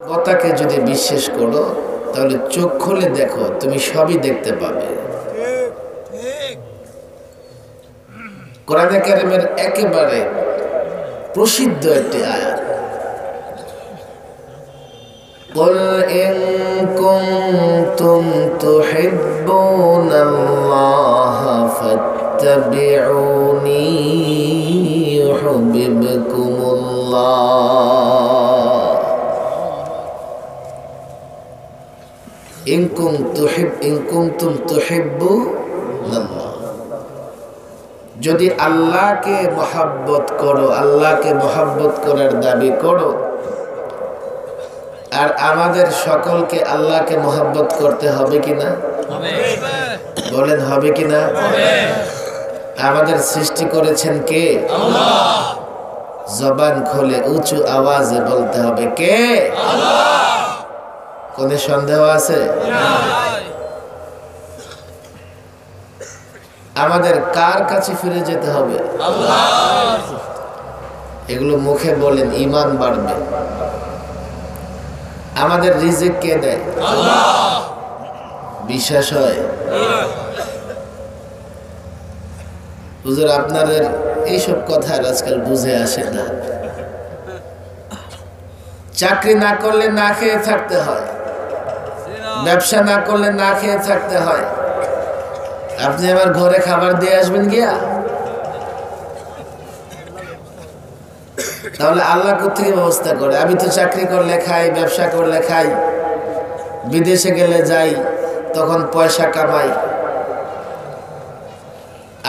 কথাকে যদি বিশ্বাস করো তাহলে চোখ খুলে দেখো, তুমি সবই দেখতে পাবে। কোরআনে কারিমের একেবারে প্রসিদ্ধ একটি আয়াত, قُلْ إِن كُنتُمْ تُحِبُّونَ اللَّهَ فَاتَّبِعُونِي يُحْبِبْكُمُ اللَّهُ إِن كُنتُمْ تُحِبُّونَ اللَّهَ। যদি আল্লাহকে মহব্বত করো, আল্লাহকে মহব্বত করার দাবি করো, আর আমাদের সকলকে আল্লাহকে মহব্বত করতে হবে কিনা? বলেন হবে কিনা? আমাদের সৃষ্টি করেছেন কে? আল্লাহ। জবান খুলে উঁচু আওয়াজে বলতে হবে কে? আল্লাহ। কোন সন্দেহ আছে? আমাদের কার কাছে ফিরে যেতে হবে? আল্লাহ। এগুলো মুখে বলেন, ঈমান বাড়বে। আমাদের রিজিক কে দেয়? আল্লাহ। বিশ্বাস হয়? হুজুর আপনাদের এইসব কথা আজকাল বুঝে আসে না। চাকরি না করলে না খেয়ে থাকতে হয়, ব্যবসা না করলে না খেয়ে থাকতে হয়। আপনি আমার ঘরে খাবার দিয়ে আসবেন গিয়া? তাহলে আল্লাহ কোথেকে ব্যবস্থা করে? আমি তো চাকরি করলে খাই, ব্যবসা করলে খাই, বিদেশে গেলে যাই, তখন পয়সা কামাই।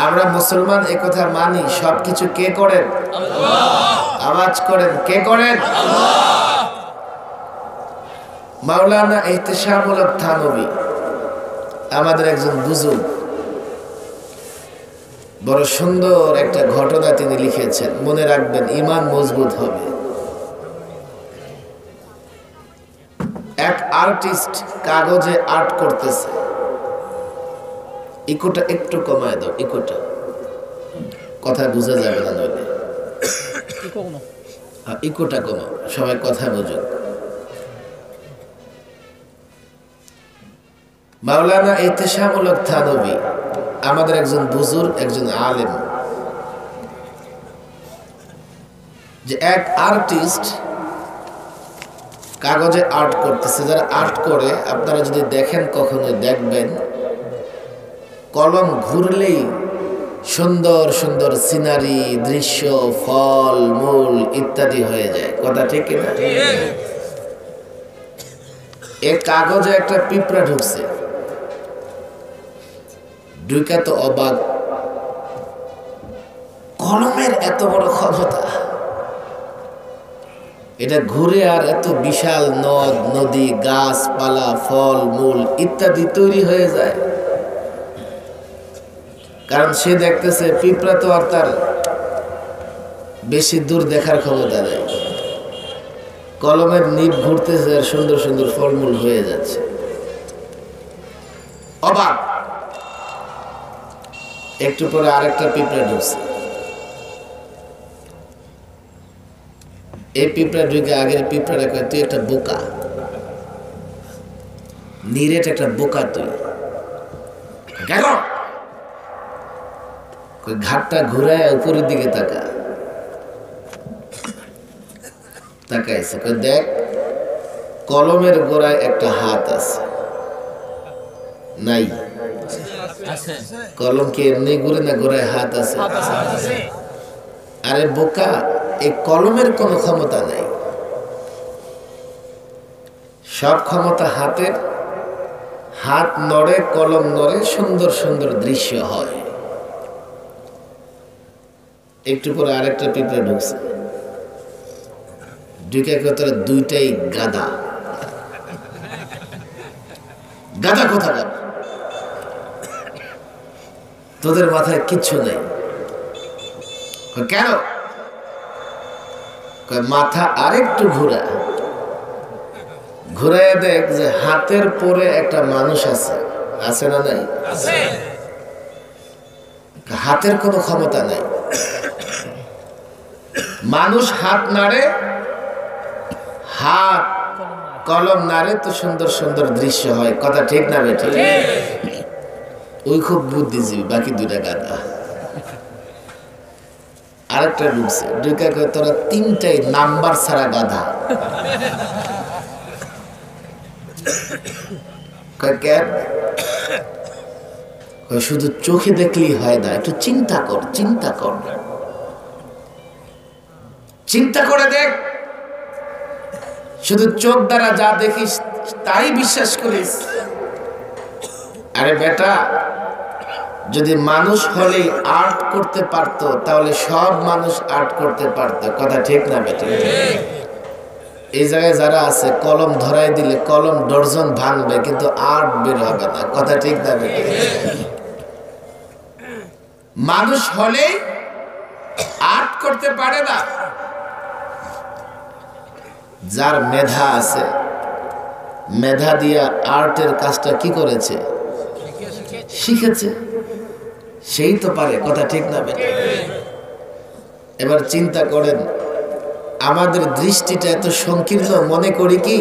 আমরা মুসলমান একথা মানি। সবকিছু কে করেন? আল্লাহ। আওয়াজ করেন, কে করেন? আল্লাহ। মাওলানা ইহতিশামুল হক থানভী আমাদের একজন বুজুর্গ, বড় সুন্দর একটা ঘটনা তিনি লিখেছেন, মনে রাখবেন, ঈমান মজবুত হবে। এক আর্টিস্ট কাগজে আর্ট করতেছে। ইকোটা একটু কমায় দাও, ইকোটা, কথা বোঝা যাবে না নইলে। ইকোটা কমাও, সবাই কথা বুঝুক। মাওলানা ইহতিশামুল হক থানভী আমাদের একজন বুজুর্গ, একজন আলেম, যে এক আর্টিস্ট কাগজে আর্ট করতেছে। যারা আর্ট করে আপনারা যদি দেখেন, কখনো দেখবেন, কলম ঘুরলেই সুন্দর সুন্দর সিনারি, দৃশ্য, ফল মূল ইত্যাদি হয়ে যায়। কথা ঠিক কিনা? এ কাগজে একটা পিঁপড়া ঢুকছে, ঢুকা তো অবাক, কলমের এত বড় ক্ষমতা, এটা ঘুরে আর এত বিশাল নদ নদী, গাছপালা, ফল মূল ইত্যাদি তৈরি হয়ে যায়। কারণ সে দেখতেছে পিঁপড়া তো আর তার বেশি দূর দেখার ক্ষমতা নেই। কলমের নিব ঘুরতেছে আর সুন্দর সুন্দর ফলমূল হয়ে যাচ্ছে। অবাক। একটু পরে আরেকটা পিঁপড়া ঢুকছে। এই পিঁপড়া ঢুকে আগের পিঁপড়াটা কয়, তুই একটা বোকা, নিরেট একটা বোকা তুই। কেন? ঘাটটা ঘুরায় উপরের দিকে তাকা। তাকাইছে, দেখ কলমের গোড়ায় একটা হাত আছে। নাই? কলম কি এমনি ঘুরে না, গোড়ায় হাত আছে? আরে বোকা, এই কলমের কোনো ক্ষমতা নাই, সব ক্ষমতা হাতের। হাত নড়ে, কলম নড়ে, সুন্দর সুন্দর দৃশ্য হয়। একটু পরে আরেকটা পিঁপড়া ঢুকছে, ঢুকে তোরা দুইটাই গাধা। গাধা কোথাকার, তোদের মাথায় কিচ্ছু নেই। কেন? মাথা আরেকটু ঘুরাইয়া দেখ যে হাতের পরে একটা মানুষ আছে, আছে না নাই? হাতের কোনো ক্ষমতা নাই। মানুষ হাত নাড়ে, হাত কলম নাড়ে তো সুন্দর সুন্দর দৃশ্য হয়। কথা ঠিক না বেঠিক? ওই খুব বুদ্ধিজীবী, বাকি দুইটা গাধা। আরেকটা ঢুকছে, ঢুকে কয় তোরা তিনটাই নাম্বার ছাড়া গাধা। শুধু চোখে দেখলেই হয় না, একটু চিন্তা কর, চিন্তা কর, চিন্তা করে দেখ। শুধু চোখ দ্বারা যা দেখিস তাই বিশ্বাস করিস। আরে বেটা, যদি মানুষ হলেই আর্ট করতে পারতো তাহলে সব মানুষ আর্ট করতে পারতো। কথা ঠিক না বেটা? এই জায়গায় যারা আছে কলম ধরাই দিলে কলম ডর্জন ভাঙবে কিন্তু আর্ট বের হবে না। কথা ঠিক না বেটা? মানুষ হলেই আর্ট করতে পারে না। যার মেধা আছে, মেধা দিয়া আর্টের কাজটা কি করেছে? শিখেছে, সেই তো পারে। কথা ঠিক না বেটা? এবার চিন্তা করেন, আমাদের দৃষ্টিটা এত সংকীর্ণ, মনে করি কি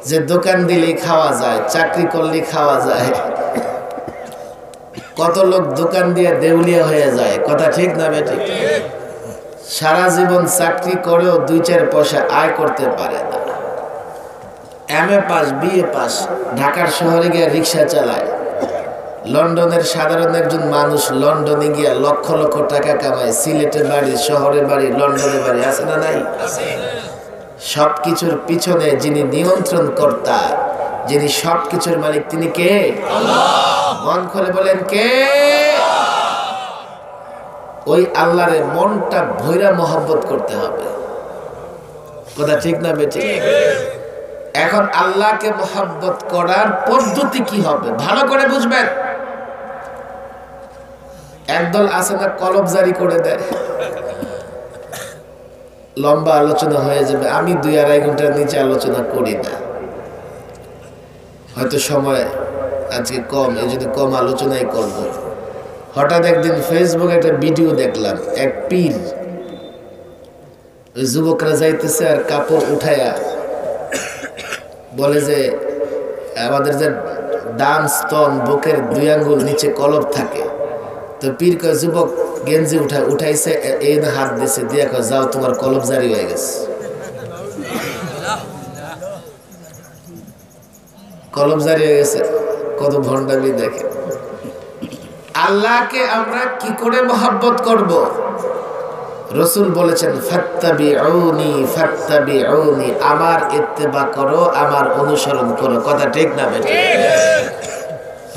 যে দোকান দিলেই খাওয়া যায়, চাকরি করলেই খাওয়া যায়। কত লোক দোকান দিয়ে দেউলিয়া হয়ে যায়। কথা ঠিক না বেটা? সারা জীবন চাকরি করেও 2-4 পয়সা আয় করতে পারে না। MA পাস, BA পাস, ঢাকার শহরে গিয়ে রিক্সা চালায়। লন্ডনের সাধারণ একজন মানুষ লন্ডনে গিয়া লক্ষ লক্ষ টাকা কামায়। সিলেটে বাড়ি, শহরে বাড়ি, লন্ডনে বাড়ি, আছে না নাই? সবকিছুর পিছনে যিনি নিয়ন্ত্রণ কর্তা, যিনি সবকিছুর মালিক, তিনি কে? মন খুলে বলেন কে? ওই আল্লাহরে মনটা ভৈরা মহব্বত করতে হবে। কথা ঠিক না বেঠিক? এখন আল্লাহকে মহব্বত করার পদ্ধতি কি হবে ভালো করে বুঝবেন। একদল আছে না, কলব জারি করে দেয়, লম্বা আলোচনা হয়ে যাবে। আমি 2-2.5 ঘন্টার নিচে আলোচনা করি না, হয়তো সময় আজকে কম, এই জন্য কম আলোচনাই করব। হঠাৎ একদিন ফেসবুকে একটা ভিডিও দেখলাম, এক পীর, ওই যুবকরা যাইতেছে আর কাপড় উঠায়া বলে যে আমাদের যে ডান স্তন, বুকের 2 আঙ্গুল নিচে কলব থাকে। তো পীর কয় যুবক গেঞ্জি উঠাইছে, এই না হাত দিছে, দিয়া কয় যাও তোমার কলব জারি হয়ে গেছে। কলব জারি হয়ে গেছে। কত ভণ্ডামি দেখে। আল্লাহকে আমরা কি করে মহব্বত করব? রাসূল বলেছেন ফাত্তাবিউনি ফাত্তাবিউনি, আমার ইত্তেবা করো, আমার অনুসরণ করো। কথা ঠিক না বেটা?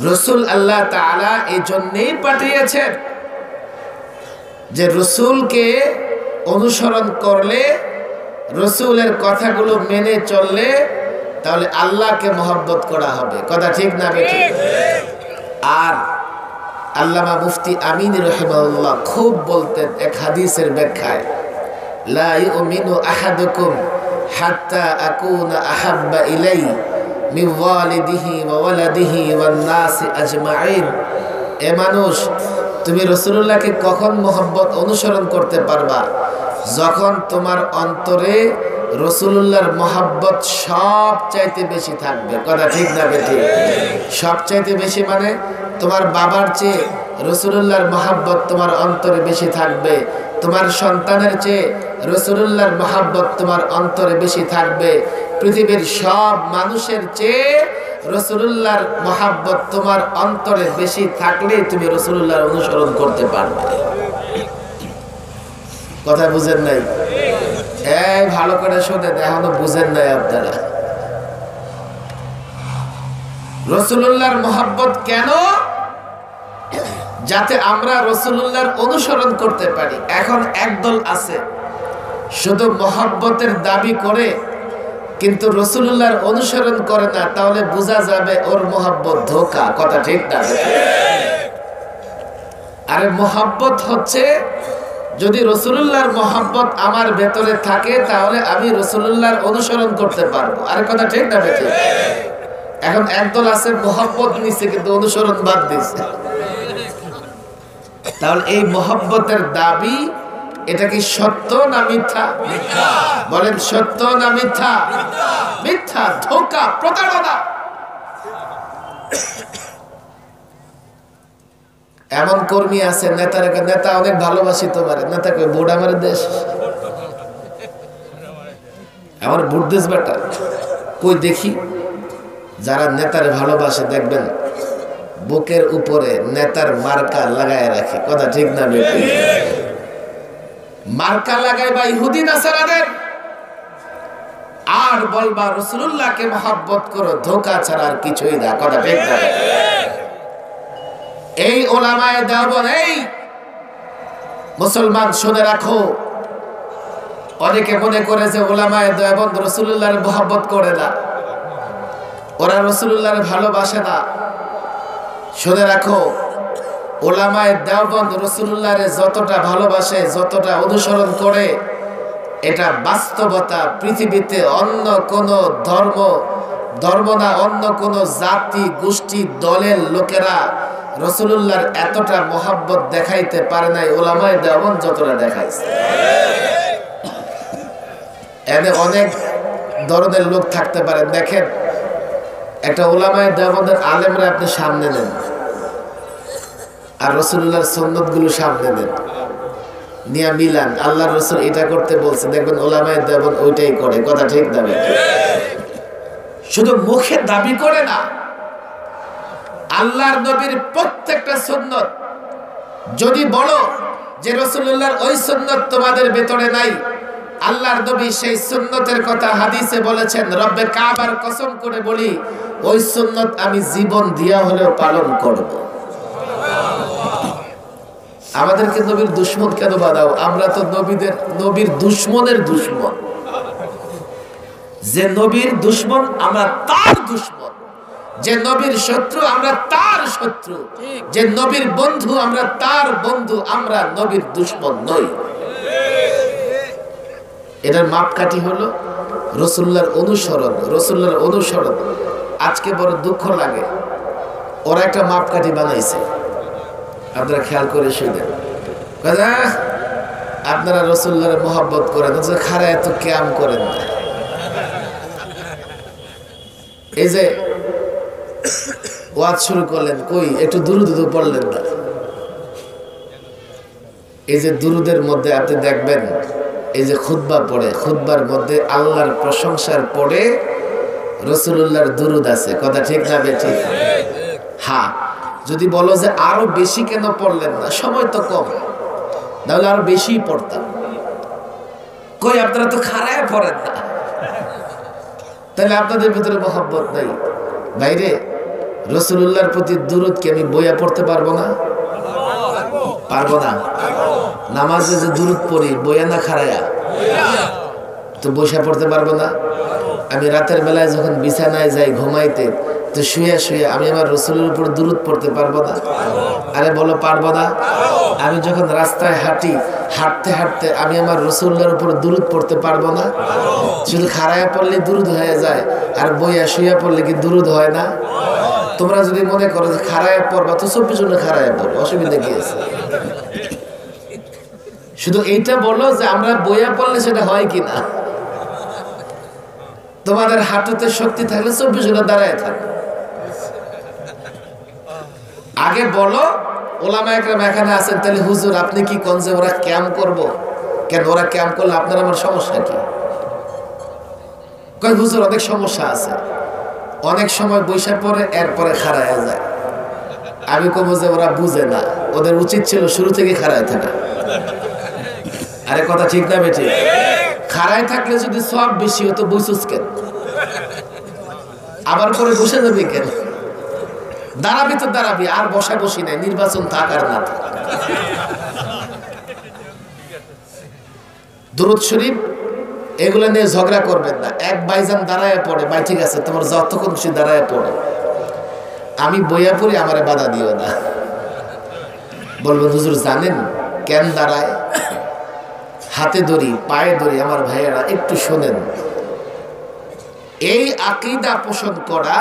রাসূল আল্লাহ তাআলা এই জন্যই পাঠিয়েছেন যে রাসূলকে অনুসরণ করলে, রাসূলের কথাগুলো মেনে চললে তাহলে আল্লাহকে মহব্বত করা হবে। কথা ঠিক না বেটা? আর আল্লামা মুফতি আমিন রাহিমাহুল্লাহ খুব বলতেন এক হাদিসের ব্যাখ্যায়, লা ইউমিনু আহাদুকুম হাত্তা আকুনা আহাব্বা ইলাইহি মিন ওয়ালিদিহি ওয়া ওয়ালাদিহি ওয়ান নাসি আজমাইন। এ মানুষ, তুমি রাসূলুল্লাহকে কখন মহব্বত অনুসরণ করতে পারবা? যখন তোমার অন্তরে রাসূলুল্লাহর মহব্বত সব চাইতে বেশি থাকবে। কথা ঠিক না বেঠিক? সব চাইতে বেশি মানে তোমার বাবার চেয়ে রাসূলুল্লাহর মহব্বত তোমার অন্তরে বেশি থাকবে, তোমার সন্তানের চেয়ে রাসূলুল্লাহর মহব্বত তোমার অন্তরে বেশি থাকবে, পৃথিবীর সব মানুষের চেয়ে রাসূলুল্লাহর মহব্বত তোমার অন্তরে বেশি থাকলে তুমি রাসূলুল্লাহর অনুসরণ করতে পারবে। কথা বুঝেন নাই? এই ভালো করে শোনেন, এখনো বুঝেন নাই আপনারা। রাসূলুল্লাহর মহব্বত কেন? যাতে আমরা রাসূলুল্লাহর অনুসরণ করতে পারি। এখন একদল আছে শুধু মহব্বতের দাবি করে কিন্তু রাসূলুল্লাহর অনুসরণ করে না, তাহলে বোঝা যাবে ওর মহব্বত ধোঁকা। কথা ঠিক না? আরে মহব্বত হচ্ছে যদি রাসূলুল্লাহর মহব্বত আমার ভেতরে থাকে তাহলে আমি রাসূলুল্লাহর অনুসরণ করতে পারবো। আর কথা ঠিক না বেঠিক? এখন একদল আছে মহব্বত নিছে কিন্তু অনুসরণ বাদ দিছে। তাহলে এই মহব্বতের দাবি এটা কি সত্য না মিথ্যা? বলেন সত্য না মিথ্যা? মিথ্যা, ধোঁকা, প্রতারণা। এমন কর্মী আছে নেতা অনেক ভালোবাসি তোমার, নেতা কই ভোট আমার দেশ, আমার ভোট দেশ বেটা কই দেখি। যারা নেতারে ভালোবাসে দেখবেন বুকের উপরে নেতার মার্কা লাগায় রাখে। কথা ঠিক না বেটি? মার্কা লাগায় বা ইহুদি নাসারাদের, আর বলবা রাসূলুল্লাহকে মহব্বত করো, ধোঁকা ছাড়া আর কিছুই না। কথা ঠিক না? এই ওলামায়ে দেওবন্দ, এই মুসলমান শুনে রাখো, অনেকে মনে করে যে ওলামায়ে দেওবন্দ রাসূলুল্লাহর মহব্বত করে না, ওরা রাসূলুল্লাহর ভালোবাসে না। শুনে রাখো, ওলামায়ে দেওবন্দ রাসূলুল্লাহর যতটা ভালোবাসে, যতটা অনুসরণ করে, এটা বাস্তবতা। পৃথিবীতে অন্য কোন ধর্ম না, অন্য কোন জাতি, গোষ্ঠী, দলের লোকেরা রাসূলুল্লাহর এতটা মহব্বত দেখাইতে পারে নাই ওলামায়ে দেওবন্দ যতটা দেখাইছে। এনে অনেক ধরনের লোক থাকতে পারে। দেখেন, একটা ওলামায়ে দেওবন্দের আলেমরা আপনি সামনে নেন আর রাসূলুল্লাহর সুন্নাত গুলো সামনে নেন, নিয়া মিলান, আল্লাহর রাসূল এটা করতে বলছে, দেখবেন ওলামায়ে দেওবন্দ ওইটাই করে। কথা ঠিক না? শুধু মুখে দাবি করে না, আল্লাহর নবীর প্রত্যেকটা সুন্নাত যদি বলো যে রাসূলুল্লাহর ওই সুন্নাত তোমাদের ভেতরে নাই, আল্লাহর নবী সেই সুন্নতের কথা হাদিসে বলেছেন। রব্বে কাবার কসম করে বলি, ওই সুন্নত আমি জীবন দিয়া হলেও পালন করব। আমাদেরকে নবীর দুশমন কেন বানাও? আমরা তো নবীর দুশমনের দুশমন। যে নবীর দুশমন আমরা তার দুশমন, যে নবীর শত্রু আমরা তার শত্রু, যে নবীর বন্ধু আমরা তার বন্ধু, আমরা নবীর দুশমন নই। এটার মাপকাঠি হলো রাসূলুল্লাহর অনুসরণ। রাসূলুল্লাহর অনুসরণ আজকে বড় দুঃখ লাগে, ওরা একটা মাপকাঠি বানাইছে। আপনারা খেয়াল করে শুনেন, আপনারা রাসূলুল্লাহর মহব্বত করেন, খারা এত ক্যাম করেন না। এই যে ওয়াজ শুরু করলেন, কই একটু দুরূদ পড়লেন না। এই যে দুরূদের মধ্যে আপনি দেখবেন, এই যে খুতবা পড়ে, খুতবার মধ্যে আল্লাহর প্রশংসার পরে রাসূলুল্লাহর দুরূদ আছে। কথা ঠিক না বেঠিক? হ্যাঁ, যদি বলো যে আরো বেশি কেন পড়লেন না, সময় তো কম, তাহলে আরো বেশি পড়তাম। কই আপনারা তো খারায় পড়েন না, তাহলে আপনাদের ভিতরে মহব্বত নাই। বাইরে রাসূলুল্লাহর প্রতি দুরূদ কি আমি বইয়া পড়তে পারবো না? পারবো না। নামাজে যে দুরূদ পড়ি বইয়া না খারায়া, তো বসে পড়তে পারবো না। আমি রাতের বেলায় যখন বিছানায় যাই ঘুমাইতে, তো শুয়ে শুয়ে আমি আমার রাসূলের উপর দুরূদ পড়তে পারবো না? আরে বলো পারবো না? আমি যখন রাস্তায় হাঁটি, হাঁটতে হাঁটতে আমি আমার রাসূলের উপর দুরূদ পড়তে পারবো না? শুধু খাড়ায়া পড়লে দুরূদ হয়ে যায়, আর বইয়া শুয়ে পড়লে কি দুরূদ হয় না? তোমরা যদি মনে করো যে খাড়ায়া পড়বা, তো 24 জনে খাড়ায়া পড়ো, অসুবিধা কি আছে? শুধু এইটা বলো যে আমরা বইয়া পড়লে সেটা হয় কিনা। তোমাদের হাঁটুতে শক্তি থাকলে 24 জনে দাঁড়ায় থাকো। আগে বলো, ওলামায়ে কেরাম এখানে আছেন, তাহলে হুজুর আপনি কি কোন যে ওরা ক্যাম্প করবো? কেন ওরা ক্যাম্প করলে আপনার আমার সমস্যা কি? কয় হুজুর অনেক সমস্যা আছে, অনেক সময় বৈশা পরে এরপরে খাড়ায় যায়। আমি কব যে ওরা বুঝে না, ওদের উচিত ছিল শুরু থেকে খাড়ায় থাকা। আরে কথা ঠিক না বেঠিক? খাড়ায় থাকলে যদি সব বেশি হতো, বইসুস কেন? আবার পরে বসে যাবি কেন? দাঁড়াবি তো দাঁড়াবি, আর বসা বসি নাই, নির্বাচন থাক আর না থাক। দুরূদ শরীফ এগুলো নিয়ে ঝগড়া করবেন না। এক ভাইজান দাঁড়ায় পড়ে, ভাই ঠিক আছে তোমার যতক্ষণ খুশি দাঁড়ায় পড়ে, আমি বইয়া পড়ি, আমারে বাধা দিও না। বলবেন হুজুর জানেন কেন দাঁড়ায়? হাতে ধরি, পায়ে ধরি। আমার ভাইয়েরা একটু শোনেন, এই আকীদা পোষণ করা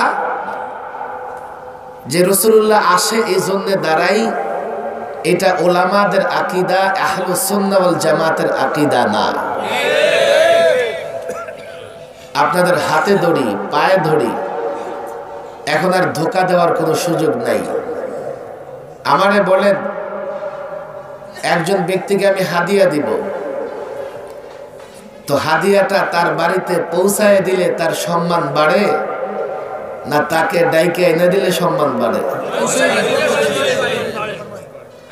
যে রাসূলুল্লাহ আসে এই জন্য দাঁড়াই, এটা ওলামাদের আকীদা, আহলুস সুন্নাহ ওয়াল জামাতের আকীদা না। আপনাদের হাতে ধরি, পায়ে ধরি, এখন আর ধোঁকা দেওয়ার কোনো সুযোগ নাই। আমারে বলেন, একজন ব্যক্তিকে আমি হাদিয়া দিব, তো হাদিয়াটা তার বাড়িতে পৌঁছায় দিলে তার সম্মান বাড়ে, না তাকে ডাইকে এনে দিলে সম্মান বাড়ে?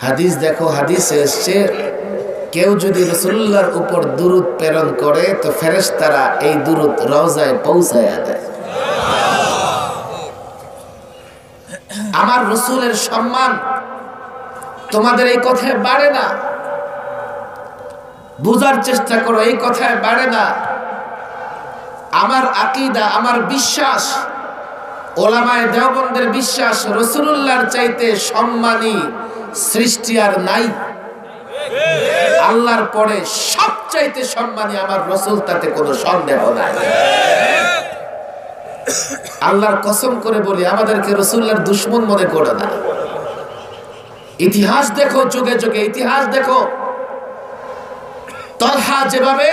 হাদিস দেখো, হাদিসে এসছে, কেউ যদি রাসূলুল্লাহর উপর দুরূদ প্রেরণ করে তো ফেরেশতারা এই দুরূদ রওজায় পৌঁছায়া দেয়। আমার রাসূলের সম্মান তোমাদের এই কথায় বাড়ে না। বুঝার চেষ্টা করো, এই কথায় বাড়ে না। আমার আকীদা, আমার বিশ্বাস, ওলামায়ে দেওবন্দের বিশ্বাস, রাসূলুল্লাহর চাইতে সম্মানী সৃষ্টি আর নাই। আল্লাহর পরে সবচাইতে সম্মানী আমার রাসূল, তাতে কোনো সন্দেহ নাই। আল্লাহর কসম করে বলি, আমাদেরকে রাসূলুল্লাহর দুশমন মনে করে না। ইতিহাস দেখো, যুগে যুগে ইতিহাস দেখো। তলহা যেভাবে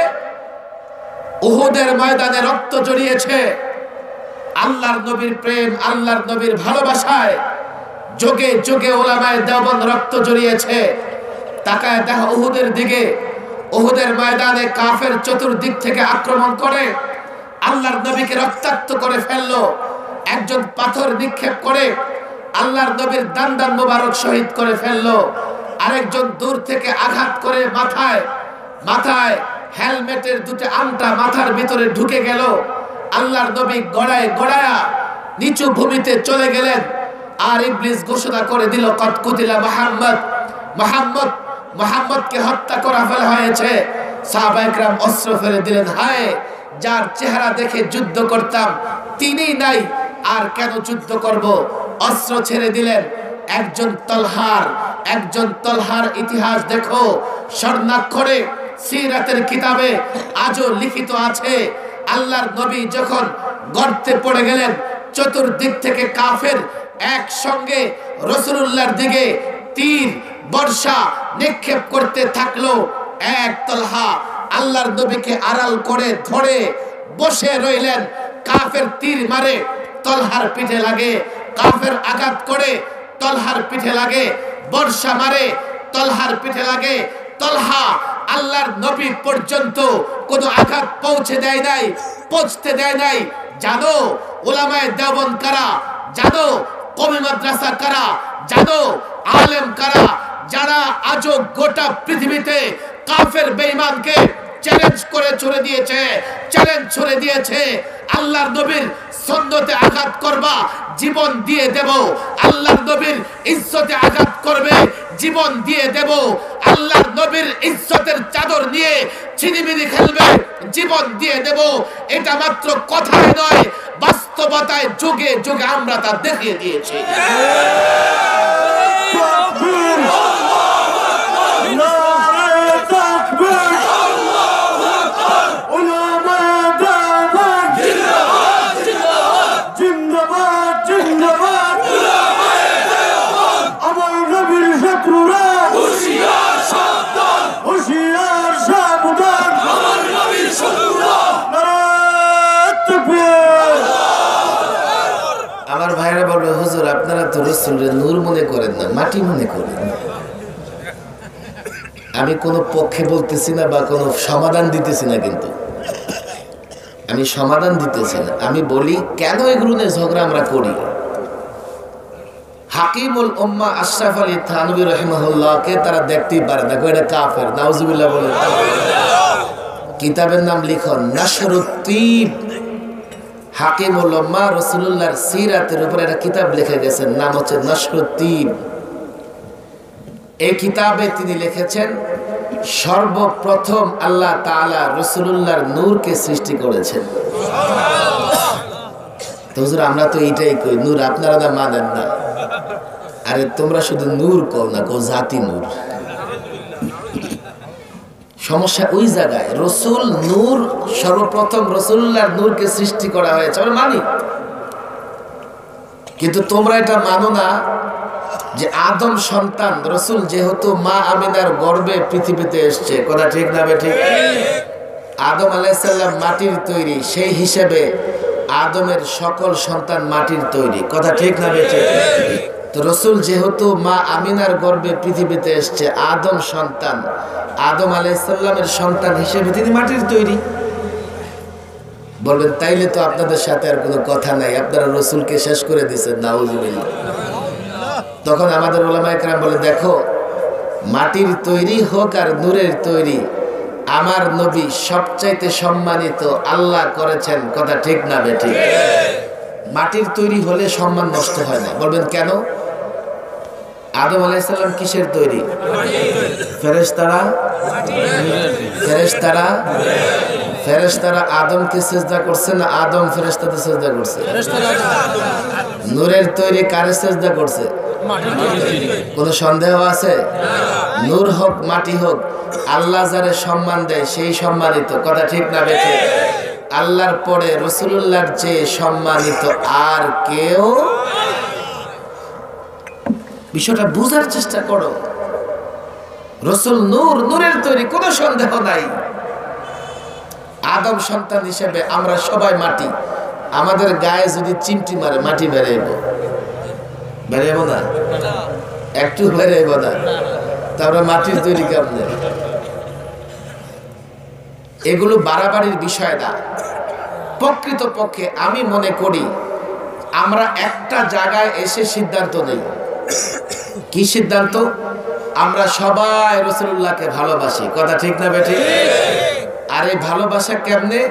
উহুদের ময়দানে রক্ত জড়িয়েছে আল্লাহর নবীর প্রেম, আল্লাহর নবীর ভালোবাসায়, যুগে যুগে ওলামায়ে দেওবন্দ রক্ত জড়িয়েছে। তাকায় দেখো উহুদের দিকে, উহুদের ময়দানে কাফের চতুর্দিক থেকে আক্রমণ করে আল্লাহর নবীকে রক্তাক্ত করে ফেললো। একজন পাথর নিক্ষেপ করে আল্লাহর নবীর দান্দান মোবারক শহীদ করে ফেললো। আরেকজন দূর থেকে আঘাত করে মাথায় হেলমেটের দুটো আংটা মাথার ভিতরে ঢুকে গেল। আল্লাহর নবী গড়ায় গড়ায়া নিচু ভূমিতে চলে গেলেন। আর ইবলিস ঘোষণা করে দিল, কদ কুতিলা মুহাম্মদকে হত্যা করা ফেলা হয়েছে। সাহাবায়ে কেরাম অস্ত্র ফেলে দিলেন, হায়, যার চেহারা দেখে যুদ্ধ করতাম তিনি নাই, আর কেন যুদ্ধ করব? অস্ত্র ছেড়ে দিলেন। একজন তলহার ইতিহাস দেখো, স্বর্ণাক্ষরে সিরাতের কিতাবে আজও লিখিত আছে। আল্লাহর নবী যখন গর্তে পড়ে গেলেন, চতুর্দিক থেকে কাফের একসঙ্গে রাসূলুল্লাহর দিকে তীর বর্ষা নিক্ষেপ করতে থাকলো। এক তলহা আল্লাহর নবীকে আড়াল করে ধরে বসে রইলেন। কাফের তীর মারে, তলহার পিঠে লাগে। কাফের আঘাত করে, তলহার পিঠে লাগে। বর্ষা মারে, তলহার পিঠে লাগে। তলহা আল্লাহর নবী পর্যন্ত কোনো আঘাত পৌঁছতে দেয় নাই। জানো উলামায়ে দেওবন্দ কারা? জানো কওমি মাদ্রাসা কারা? জানো আলেম কারা? যারা আজও গোটা পৃথিবীতে কাফের বেঈমানকে চ্যালেঞ্জ ছুড়ে দিয়েছে। আল্লাহর নবীর সুন্নতে আঘাত করবা, জীবন দিয়ে দেব। আল্লাহর নবীর ইজ্জতে আঘাত করবে, জীবন দিয়ে দেব। আল্লাহর নবীর ইজ্জতের চাদর নিয়ে ছিনিমিনি খেলবে, জীবন দিয়ে দেব। এটা মাত্র কথায় নয়, বাস্তবতায় যুগে যুগে আমরা তা দেখিয়ে দিয়েছি। আমার ভাইরা বলবে, হুজুর আপনারা তো রাসূলের নূর মনে করেন না, মাটি মনে করেন। আমি কোনো পক্ষে বলতেছি না বা কোনো সমাধান দিতেছি না, কিন্তু আমি সমাধান দিতেছি না। আমি বলি কেন এগুলো নিয়ে ঝগড়া আমরা করি। হাকিমুল উম্মাহ আশরাফ আলী থানভী রাহিমাহুল্লাহকে তারা দেখতেই পারে না, এটা কাফের, নাউজুবিল্লাহ বলে। কিতাবের নাম লিখন নাশরুত তিব। হাকিমুল উম্মাহ রাসূলুল্লাহর সিরাতের উপরে একটা কিতাব লিখে গেছেন, নাম হচ্ছে নাশরুত তিব। এই কিতাবে তিনি লিখেছেন, সর্বপ্রথম আল্লাহ তাআলা রাসূলুল্লাহর নূরকে সৃষ্টি করেছেন। তো হুজুর আমরা তো এইটাই কই, নূর আপনারা না মানেন না। আরে তোমরা শুধু নূর কও না, কও জাতি নূর। সমস্যা ওই জায়গায়। রসুল নূর, সর্বপ্রথম রসুল্লাহর নূরকে সৃষ্টি করা হয়েছে, আমরা মানি। কিন্তু তোমরা এটা মানো না যে আদম সন্তান রসুল যেহেতু মা আমিনার গর্ভে পৃথিবীতে এসছে, কথা ঠিক না বেঠিক? আদম আলাইহিস সালাম মাটির তৈরি, সেই হিসেবে আদমের সকল সন্তান মাটির তৈরি, কথা ঠিক না বেঠিক? তো রসুল যেহেতু মা আমিনার গর্ভে পৃথিবীতে এসছে, আদম সন্তান, আদম আলাইহিস সালামের সন্তান হিসেবে তিনি মাটির তৈরি। বলবেন তাইলে তো আপনাদের সাথে আর কোনো কথা নাই, আপনারা রসুলকে শেষ করে দিয়েছেন, নাউজুবিল্লাহ। তখন আমাদের উলামায়ে কেরাম বলে, দেখো মাটির তৈরি হোক আর নূরের তৈরি, আমার নবী সবচাইতে সম্মানিত আল্লাহ করেছেন, কথা ঠিক না বেঠিক? মাটির তৈরি হলে সম্মান নষ্ট হয় না। বলবেন কেন? আদম আলাইহিস সালাম কিসের তৈরি? ফেরেশতারা, ফেরেশতারা, ফেরেশতারা আদমকে সিজদা করছে না আদম ফেরেশতাদের সিজদা করছে? নূরের তৈরি কারে সিজদা করছে? কোনো সন্দেহ আছে? নূর হোক মাটি হোক, আল্লাহ যারে সম্মান দেয় সেই সম্মানিত, কথা ঠিক না বেঠিক? আল্লাহর পরে রাসূলুল্লাহর চেয়ে সম্মানিত আর কেউ। বিষয়টা বুঝার চেষ্টা করো। রাসূল নূর, নূরের তৈরি, কোনো সন্দেহ নাই। আদম সন্তান হিসেবে আমরা সবাই মাটি। আমাদের গায়ে যদি চিমটি মারে মাটি বেরাইব, বেরাইব না? একটু বেরাইব না? তারপরে মাটির তৈরি কেমনে? এগুলো বাড়াবাড়ির বিষয় না। প্রকৃতপক্ষে আমি মনে করি আমরা একটা জায়গায় এসে সিদ্ধান্ত নেই। কি সিদ্ধান্ত? আমরা সবাই রাসূলুল্লাহকে ভালোবাসি, কথা ঠিক না বেঠিক? আর এই ভালোবাসা কেমনে?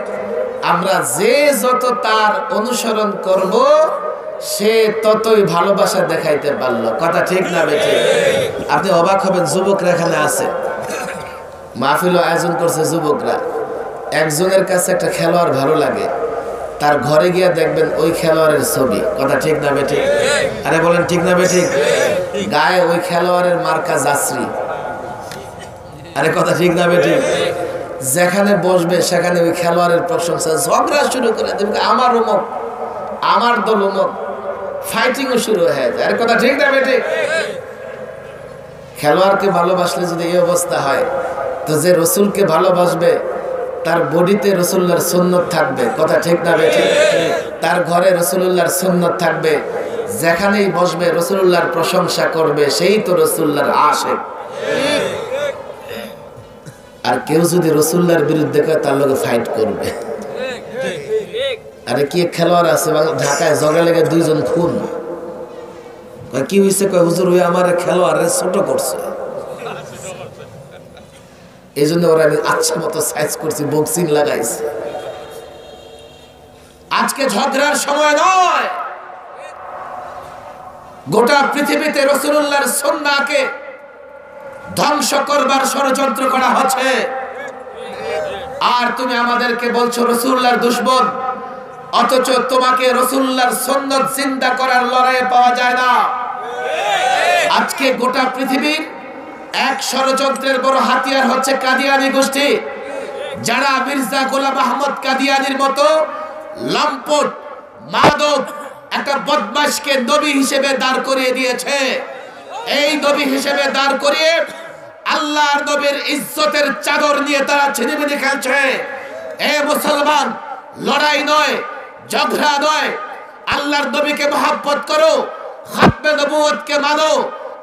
আমরা যে যত তার অনুসরণ করব সে ততই ভালোবাসা দেখাইতে পারলো, কথা ঠিক না বেঠিক? আপনি অবাক হবেন, যুবকরা এখানে আছে, মাহফিল আয়োজন করছে যুবকরা। একজনের কাছে একটা খেলোয়াড় ভালো লাগে, তার ঘরে গিয়ে দেখবেন ওই খেলোয়াড়ের ছবি, কথা ঠিক না বেঠিক? আরে বলেন ঠিক না বেঠিক? গায়ে ওই খেলোয়াড়ের মার্কা জাসরি, আরে কথা ঠিক না বেঠিক? যেখানে বসবে সেখানে ওই খেলোয়াড়ের প্রশংসা, ঝগড়া শুরু করে দেবে, আমার অমুক, আমার দল অমুক, ফাইটিংও শুরু হয়ে যায়, আরে কথা ঠিক না বেঠিক? খেলোয়াড়কে ভালোবাসলে যদি এই অবস্থা হয়, তো যে রসুলকে ভালোবাসবে তার বডিতে রসুল্লাহর সুন্নত থাকবে, কথা ঠিক না বেঠিক? তার ঘরে রসুল্লাহর সুন্নত থাকবে, যেখানেই বসবে রসুল্লাহর প্রশংসা করবে, সেই তো রসুল্লাহর আশিক। আর কেউ যদি রসুল্লাহর বিরুদ্ধে করে তার লগে ফাইট করবে। আরে কি খেলোয়াড় আছে ঢাকায় ঝগড়া লেগে দুইজন খুন, কি হয়েছে? কয় হুজুর ওই আমার খেলোয়াড় ছোট করছে, এই জন্য ওরা আমি আচ্ছা মতো সাইজ করছি, বক্সিং লাগাইছে। আজকে ঝগড়ার সময় নয়। গোটা পৃথিবীতে রাসূলুল্লাহর সুন্নাহকে ধ্বংস করবার ষড়যন্ত্র করা হচ্ছে, আর তুমি আমাদেরকে বলছো রাসূলুল্লাহর দুশমন, অথচ তোমাকে রাসূলুল্লাহর সুন্নাত জিন্দা করার লড়াইয়ে পাওয়া যায় না। আজকে গোটা পৃথিবীর এক ষড়যন্ত্রের বড় হাতিয়ার হচ্ছে কাদিয়ানি গোষ্ঠী, যারা মির্জা গোলাম আহমদ কাদিয়ানির মতো লম্পট মাদক একটা বদমাশকে নবী হিসেবে দাঁড় করিয়ে দিয়েছে। এই নবী হিসেবে দাঁড় করিয়ে আল্লাহর নবীর ইজ্জতের চাদর নিয়ে তারা ছিনিমিনি খেলছে। এ মুসলমান, লড়াই নয়, ঝগড়া নয়, আল্লাহর নবীকে মহব্বত করো, খাতমে নবুয়তকে মানো,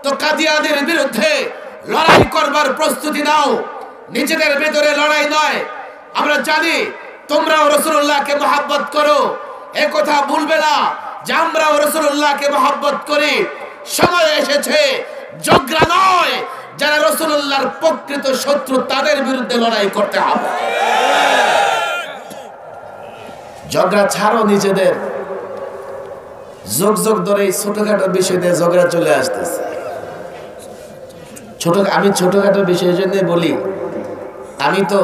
তো কাদিয়ানির বিরুদ্ধে লড়াই করবার প্রস্তুতি নাও। নিজেদের ভিতরে লড়াই নয়। আমরা জানি তোমরাও রাসূলুল্লাহকে মহব্বত করো, এ কথা ভুলবে না যে আমরাও রাসূলুল্লাহকে মহব্বত করি। সময় এসেছে ঝগড়া নয়, যারা রাসূলুল্লাহর প্রকৃত শত্রু তাদের বিরুদ্ধে লড়াই করতে হবে। ঝগড়া ছাড়ো নিজেদের। যোগ যোগ ধরে এই ছোটখাটো বিষয় নিয়ে ঝগড়া চলে আসতেছে। আমি ছোটখাটো বিষয়ের জন্য বলি, আমি তো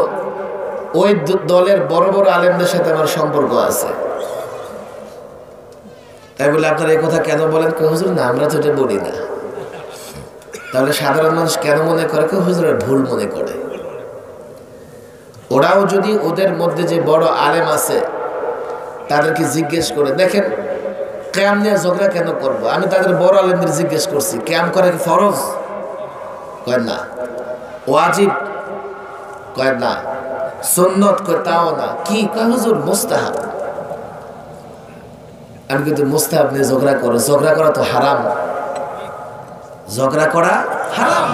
ওই দলের বড় বড় আলেমদের সাথে আমার সম্পর্ক আছে। তাই বলে আপনারা এই কথা কেন বলেন? হুজুর না, আমরা তো এটা বলি না। তাহলে সাধারণ মানুষ কেন মনে করে হুজুরের ভুল মনে করে? ওরাও যদি ওদের মধ্যে যে বড় আলেম আছে তাদেরকে জিজ্ঞেস করে দেখেন কিয়াম নিয়ে ঝগড়া কেন করব। আমি তাদের বড় আলেমদের জিজ্ঞেস করছি কিয়াম করা কি ফরজ? কয় না। ওয়াজিব? কয় না। সুন্নত? কয় তাও না। কি? কয় হুজুর মুস্তাহাব। আমি কিন্তু মুস্তাহাব নিয়ে ঝগড়া করো, ঝগড়া করা তো হারাম, ঝগড়া করা হারাম।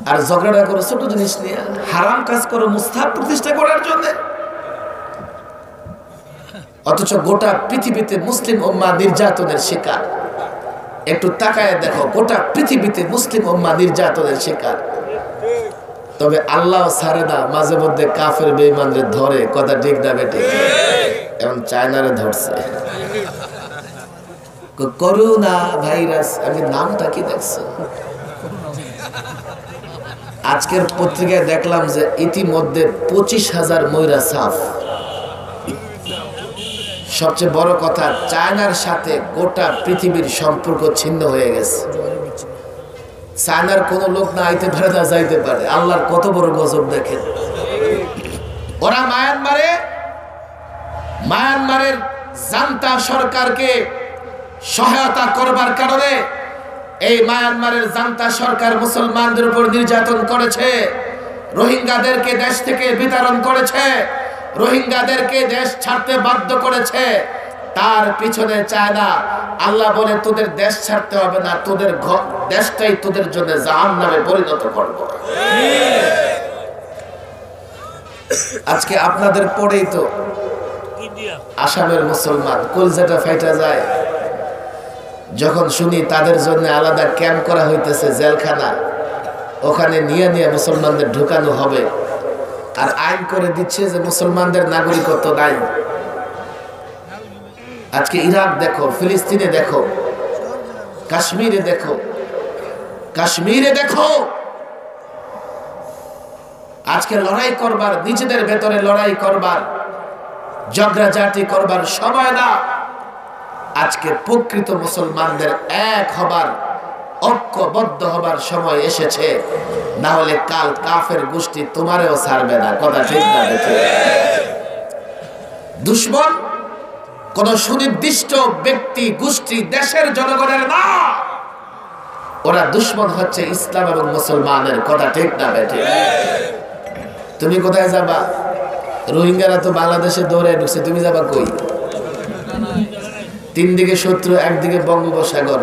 আর ঝগড়া করো ছোট জিনিস নিয়ে, হারাম কাজ করো মুস্তাহাব প্রতিষ্ঠা করার জন্য। অথচ গোটা পৃথিবীতে মুসলিম উম্মাহ নির্যাতনের শিকার। একটু তাকায় দেখো, গোটা পৃথিবীতে মুসলিম উম্মাহ নির্যাতনের শিকার। তবে আল্লাহ ছাড়ে না, মাঝে মধ্যে কাফের বেঈমানদের ধরে। কথা ঠিক না বেটে? এখন চায়নারে ধরছে করোনা ভাইরাস। আমি নামটা কি দেখছো? আজকের পত্রিকায় দেখলাম যে ইতিমধ্যে 25,000 ময়রা সাফ। সবচেয়ে বড় কথা, চায়নার সাথে গোটা পৃথিবীর সম্পর্ক ছিন্ন হয়ে গেছে। চায়নার কোন লোক না আইতে পারে না যাইতে পারে। আল্লাহর কত বড় গজব দেখেন। ওরা মায়ানমারের জান্তা সরকারকে সহায়তা করবার কারণে এই মায়ানমারের জান্তা সরকার মুসলমানদের উপর নির্যাতন করেছে, রোহিঙ্গাদেরকে দেশ থেকে বিতাড়ন করেছে, রোহিঙ্গাদেরকে দেশ ছাড়তে বাধ্য করেছে। তার পিছনে চায়না। আল্লাহ বলে তোদের দেশ ছাড়তে হবে না, তোদের দেশটাই তোদের জন্য জাহান্নামে পরিণত করব। আজকে আপনাদের পরেই তো আসামের মুসলমান কলজাটা ফাইটা যায় যখন শুনি তাদের জন্য আলাদা ক্যাম্প করা হইতেছে, জেলখানা। ওখানে নিয়ে মুসলমানদের ঢুকানো হবে। আর আইন করে দিচ্ছে যে মুসলমানদের নাগরিকত্ব নাই। আজকে ইরাক দেখো, ফিলিস্তিনে দেখো, কাশ্মীরে দেখো। আজকে লড়াই করবার, নিজেদের ভেতরে লড়াই করবার, ঝগড়াঝাটি করবার সময় না। আজকে প্রকৃত মুসলমানদের এক হবার, ঐক্যবদ্ধ হবার সময় এসেছে। না হলে কাল কাফের গোষ্ঠী তোমারেও ছাড়বে না। কথা ঠিক না? দুশমন কোন সুনির্দিষ্ট ব্যক্তি, গোষ্ঠী, দেশের জনগণের না। ওরা দুশমন হচ্ছে ইসলাম এবং মুসলমানের। কথা ঠিক না বেঠে? তুমি কোথায় যাবা? রোহিঙ্গারা তো বাংলাদেশে দৌড়ে ঢুকছে, তুমি যাবা কই? তিন দিকে শত্রু, একদিকে বঙ্গোপসাগর।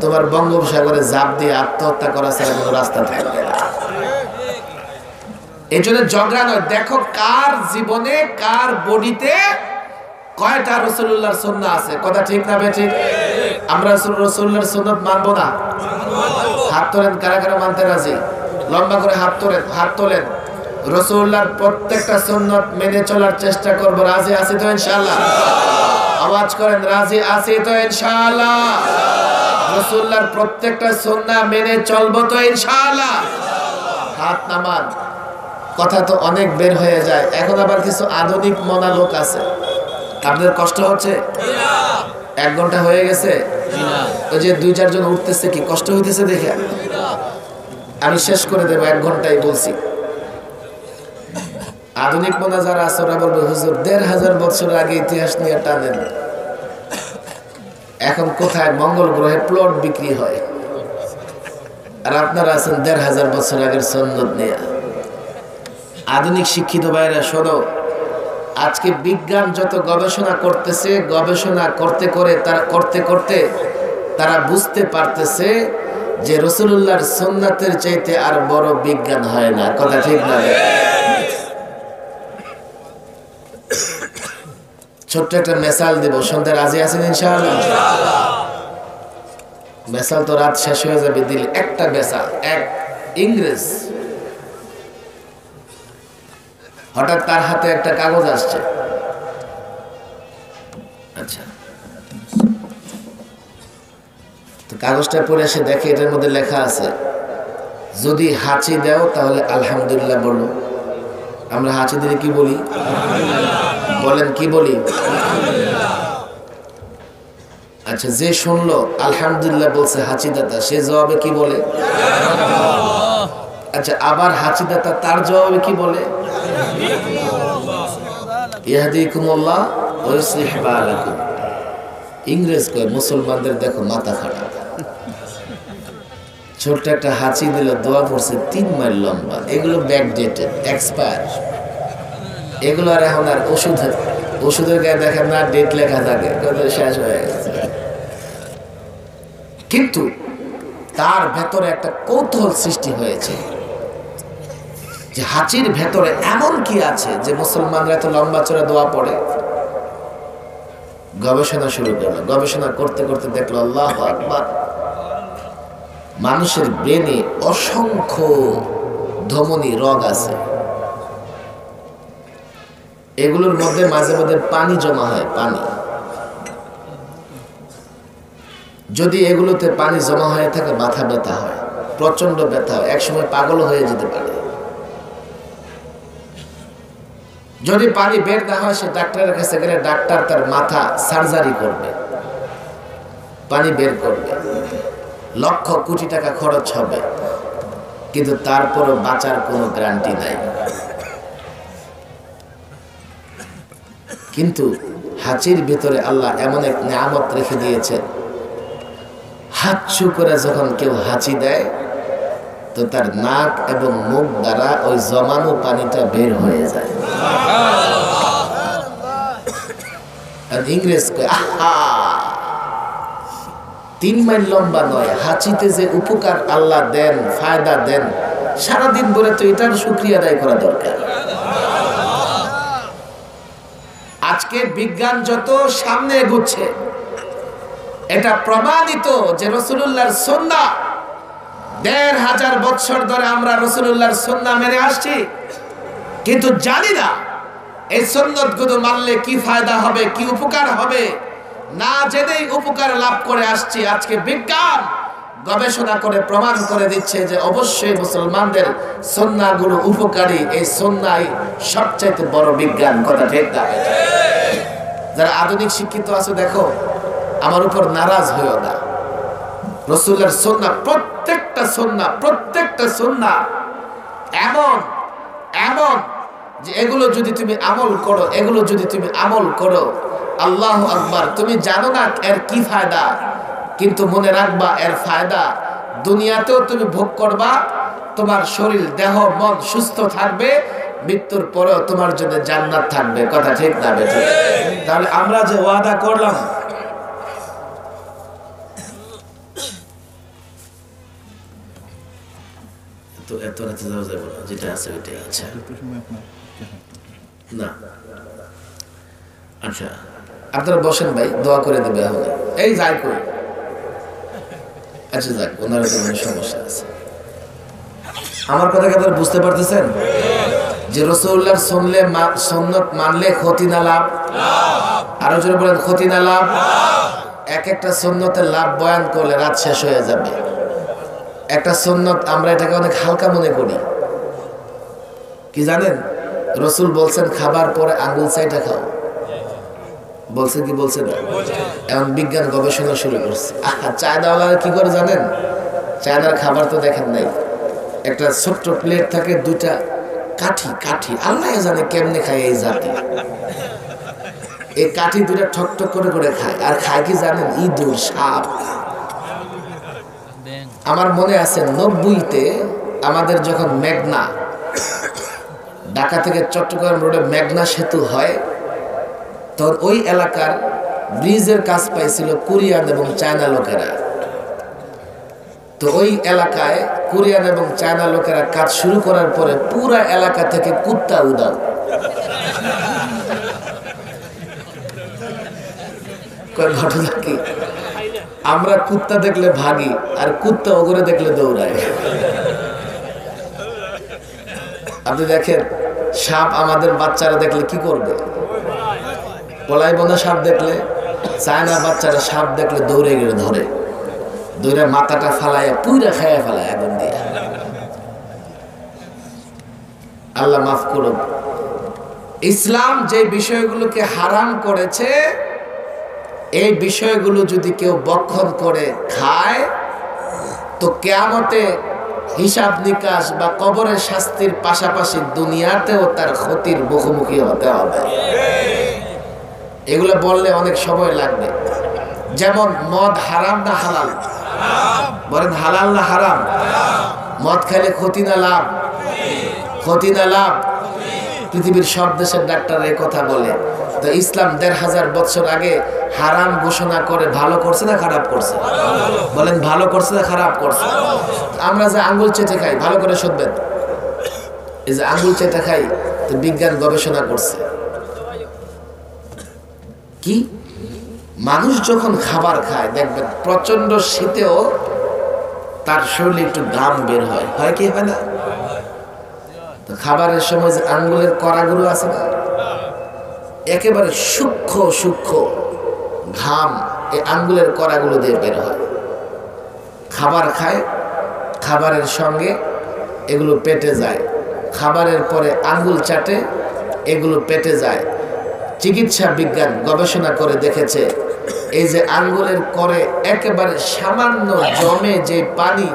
তোমার বঙ্গোপসাগরে ঝাঁপ দিয়ে আত্মহত্যা করা ছাড়া কোনো রাস্তা থাকবে না। এই জন্য ঝগড়া নয়। দেখো কার জীবনে, কার বডিতে কয়টা রাসূলুল্লাহর সুন্নাহ আছে। কথা ঠিক না বেঠিক? আমরা রাসূলুল্লাহর সুন্নাত মানবো না? হাত তোলেন কারা কারা মানতে রাজি? লম্বা করে হাত তোলেন। রাসূলুল্লাহর প্রত্যেকটা সুন্নাত মেনে চলার চেষ্টা করব। রাজি আছি তো ইনশাআল্লাহ? আওয়াজ করেন, রাজি আছি তো ইনশাআল্লাহ? রাসূলুল্লাহর প্রত্যেকটা সুন্নাহ মেনে চলবো তো ইনশাআল্লাহ? হাত নামান। কথা তো অনেক বের হয়ে যায়। এখন আবার কিছু আধুনিক মনা লোক আছে। আপনাদের কষ্ট হচ্ছে? 1 ঘন্টা হয়ে গেছে। ওই যে 2-4 জন উঠতেছে, কি কষ্ট হইতেছে দেখে? আমি শেষ করে দেবো, 1 ঘন্টাই বলছি। আধুনিক মনা যারা আছে ওরা বলবে হুজুর 1500 বছর আগে ইতিহাস নিয়ে টানেন। এখন কোথায় মঙ্গল গ্রহে প্লট বিক্রি হয়, আর আপনারা আছেন 1500 বছর আগের সুন্নাত নিয়ে। আধুনিক শিক্ষিত ভাইরা শোনো, আজকে বিজ্ঞান যত গবেষণা করতেছে, গবেষণা করতে করতে তারা বুঝতে পারতেছে যে রাসূলুল্লাহর সুন্নাতের চাইতে আর বড় বিজ্ঞান হয় না। কথা ঠিক না? ছোট্ট একটা মেসাল দেব, শুনতে রাজি আছেন ইনশাআল্লাহ? মেসাল তো রাত শেষ হয়ে যাবে, দিল একটা মেসাল। এক ইংরেজ হঠাৎ তার হাতে একটা কাগজ আসছে। আচ্ছা, তো কাগজটা পড়ে সে দেখে এটার মধ্যে লেখা আছে, যদি হাঁচি দাও তাহলে আলহামদুলিল্লাহ বলো। আমরা হাঁচি দিলে কি বলি? বলেন কি বলি? আচ্ছা, যে শুনলো আলহামদুলিল্লাহ বলছে হাঁচি দাতা, সে জবাবে কি বলে? আচ্ছা, আবার হাঁচিদাতা তার জবাবে কি বলে? ইয়াহদিকুমুল্লাহ ওয়া ইউসলিহ বালাকুম। ইংরেজ কয় মুসলমানদের দেখো মাথা খারাপ। ছোট্ট একটা হাঁচি দিল, দোয়া পড়ছে 3 মাইল লম্বা, এগুলো ব্যাকডেটেড, এক্সপায়ার। এগুলো আর এখন আর ওষুধের গায়ে দেখেন না ডেট লেখা থাকে, শেষ হয়ে গেছে। কিন্তু তার ভেতরে একটা কৌতূহল সৃষ্টি হয়েছে যে হাঁচির ভেতরে এমন কি আছে যে মুসলমানরা এত লম্বা চড়া দোয়া পড়ে। গবেষণা শুরু করলো, গবেষণা করতে করতে দেখলো আল্লাহু আকবার, মানুষের ব্রেনে অসংখ্য ধমনী রগ আছে। এগুলোর মধ্যে মাঝে মাঝে পানি জমা হয়। পানি যদি এগুলোতে পানি জমা হয়ে থাকে, মাথা ব্যথা হয়, প্রচন্ড ব্যথা হয়, একসময় পাগল হয়ে যেতে পারে। যদি পানি বের না হয়, সে ডাক্তারের কাছে গেলে ডাক্তার তার মাথা সার্জারি করবে, পানি বের করবে, লক্ষ কোটি টাকা খরচ হবে, কিন্তু তারপরও বাঁচার কোনো গ্যারান্টি নাই। কিন্তু হাঁচির ভিতরে আল্লাহ এমন এক নিয়ামত রেখে দিয়েছে, হাঁচু করে যখন কেউ হাঁচি দেয় তো তার নাক এবং মুখ দ্বারা ওই জমানো পানিটা বের হয়ে যায়। আর ইংরেজ কয় আহা, 3 মাইল লম্বা নয়, হাঁচিতে যে উপকার আল্লাহ দেন, ফায়দা দেন, সারাদিন বলে তো এটার শুকরিয়া আদায় করা দরকার। আজকে বিজ্ঞান যত সামনে এগোচ্ছে, এটা প্রমাণিত যে রাসূলুল্লাহর সুন্নাহ, ১৫০০ বছর ধরে আমরা রাসূলুল্লাহর সুন্নাহ মেনে আসছি, কিন্তু জানি না এই সুন্নাতগুলো মানলে কি ফায়দা হবে, কি উপকার হবে। না জেনেই উপকার লাভ করে আসছি। আজকে বিজ্ঞান গবেষণা করে প্রমাণ করে দিচ্ছে যে অবশ্যই মুসলমানদের সুন্নাহগুলো উপকারী। এই সুন্নাহ সবচেয়ে বড় বিজ্ঞান, কথা ঠিক না? যারা আধুনিক শিক্ষিত আছে দেখো, আমার উপর নারাজ হইও না। রাসূলুল্লাহর সুন্নাহ, প্রত্যেকটা সুন্নাহ এমন এমন যে এগুলো যদি তুমি আমল করো, আল্লাহু আকবার, তুমি জানো না এর কি ফায়দা, কিন্তু মনে রাখবা এর ফায়দা দুনিয়াতেও তুমি ভোগ করবা, তোমার শরীর দেহ মন সুস্থ থাকবে, মৃত্যুর পরেও তোমার জন্য জান্নাত থাকবে, কথা ঠিক না বেঠিক? তাহলে আমরা যে ওয়াদা করলাম, তো এত রাতে যাওয়া যাবে না, যেটা আছে ওইটাই আছে না। আচ্ছা, আপনারা বসেন ভাই, দোয়া করে দেবে এখন। এই যাই করি, আচ্ছা যাক, ওনারা তো কোনো সমস্যা আছে। আমার কথা কি আপনারা বুঝতে পারতেছেন যে রাসূলুল্লাহর সুন্নাত মানলে ক্ষতি না লাভ? আরো জোরে বলেন, ক্ষতি না লাভ? এক একটা সুন্নতের লাভ বয়ান করলে রাত শেষ হয়ে যাবে। একটা সুন্নত আমরা এটাকে অনেক হালকা মনে করি। কি জানেন, রাসূল বলছেন খাবার পরে আঙ্গুল চাইটা খাও, বলছে কি বলছে না? এখন বিজ্ঞান গবেষণা শুরু করছে। চায়নাওয়ালারা কি করে জানেন? চায়নার খাবার তো দেখেন নাই, একটা ছোট্ট প্লেট থাকে, 2টা কাঠি, আল্লাহ জানে কেমনে খায় এই জাতি। এই কাঠি 2টা ঠক ঠক করে করে খায়, আর খায় কি জানেন? ইঁদুর, সাপ। আমার মনে আছে 90-তে আমাদের যখন মেঘনা, ঢাকা থেকে চট্টগ্রাম রোডে মেঘনা সেতু হয়, তখন ওই এলাকার ব্রিজের কাজ পাইছিল কোরিয়ান এবং চায়না লোকেরা। তো ওই এলাকায় কোরিয়ান এবং চায়না লোকেরা কাজ শুরু করার পরে পুরা এলাকা থেকে কুত্তা উদাও। ঘটনা কি, আমরা কুত্তা দেখলে ভাগি, আর কুত্তা ওগরে দেখলে দৌড়ায়। আপনি দেখেন, সাপ আমাদের বাচ্চারা দেখলে কি করবে? পলাইব না? সাপ দেখলে চায়না বাচ্চারা সাপ দেখলে দৌড়ে গেলে ধরে, দৌড়ে মাথাটা ফালাইয়া পুইরা খাইয়া ফেলায় আগুন দিয়ে। আল্লাহ মাফ করুন। ইসলাম যে বিষয়গুলোকে হারাম করেছে, এই বিষয়গুলো যদি কেউ বক্ষণ করে খায় তো কিয়ামতে হিসাব নিকাশ বা কবরের শাস্তির পাশাপাশি দুনিয়াতেও তার ক্ষতির মুখোমুখি হতে হবে। এগুলো বললে অনেক সময় লাগবে। যেমন মদ হারাম না হালাল? বলেন হালাল না হারাম? মদ খেলে ক্ষতি না লাভ? ক্ষতি না লাভ? পৃথিবীর সব দেশের ডাক্তার এই কথা বলে। তো ইসলাম ১৫০০ বছর আগে হারাম ঘোষণা করে ভালো করছে না খারাপ করছে? বলেন ভালো করছে না খারাপ করছে? আমরা যে আঙ্গুল চেটে খাই, ভালো করে শুনবেন, এই যে আঙ্গুল চেটে খাই, তো বিজ্ঞান গবেষণা করছে কি মানুষ যখন খাবার খায় দেখবেন প্রচন্ড শীতেও তার শরীরে একটু ঘাম বের হয়, হয় কি হয় না? তো খাবারের সময় যে আঙ্গুলের কড়াগুলো আছে না, একেবারে সূক্ষ্ম সূক্ষ্ম ঘাম এই আঙ্গুলের কড়াগুলো দিয়ে বের হয়। খাবার খায়, খাবারের সঙ্গে এগুলো পেটে যায়, খাবারের পরে আঙ্গুল চাটে, এগুলো পেটে যায়। চিকিৎসা বিজ্ঞান গবেষণা করে দেখেছে এই যে আঙ্গুলের করে একেবারে সামান্য জমে যে পানি,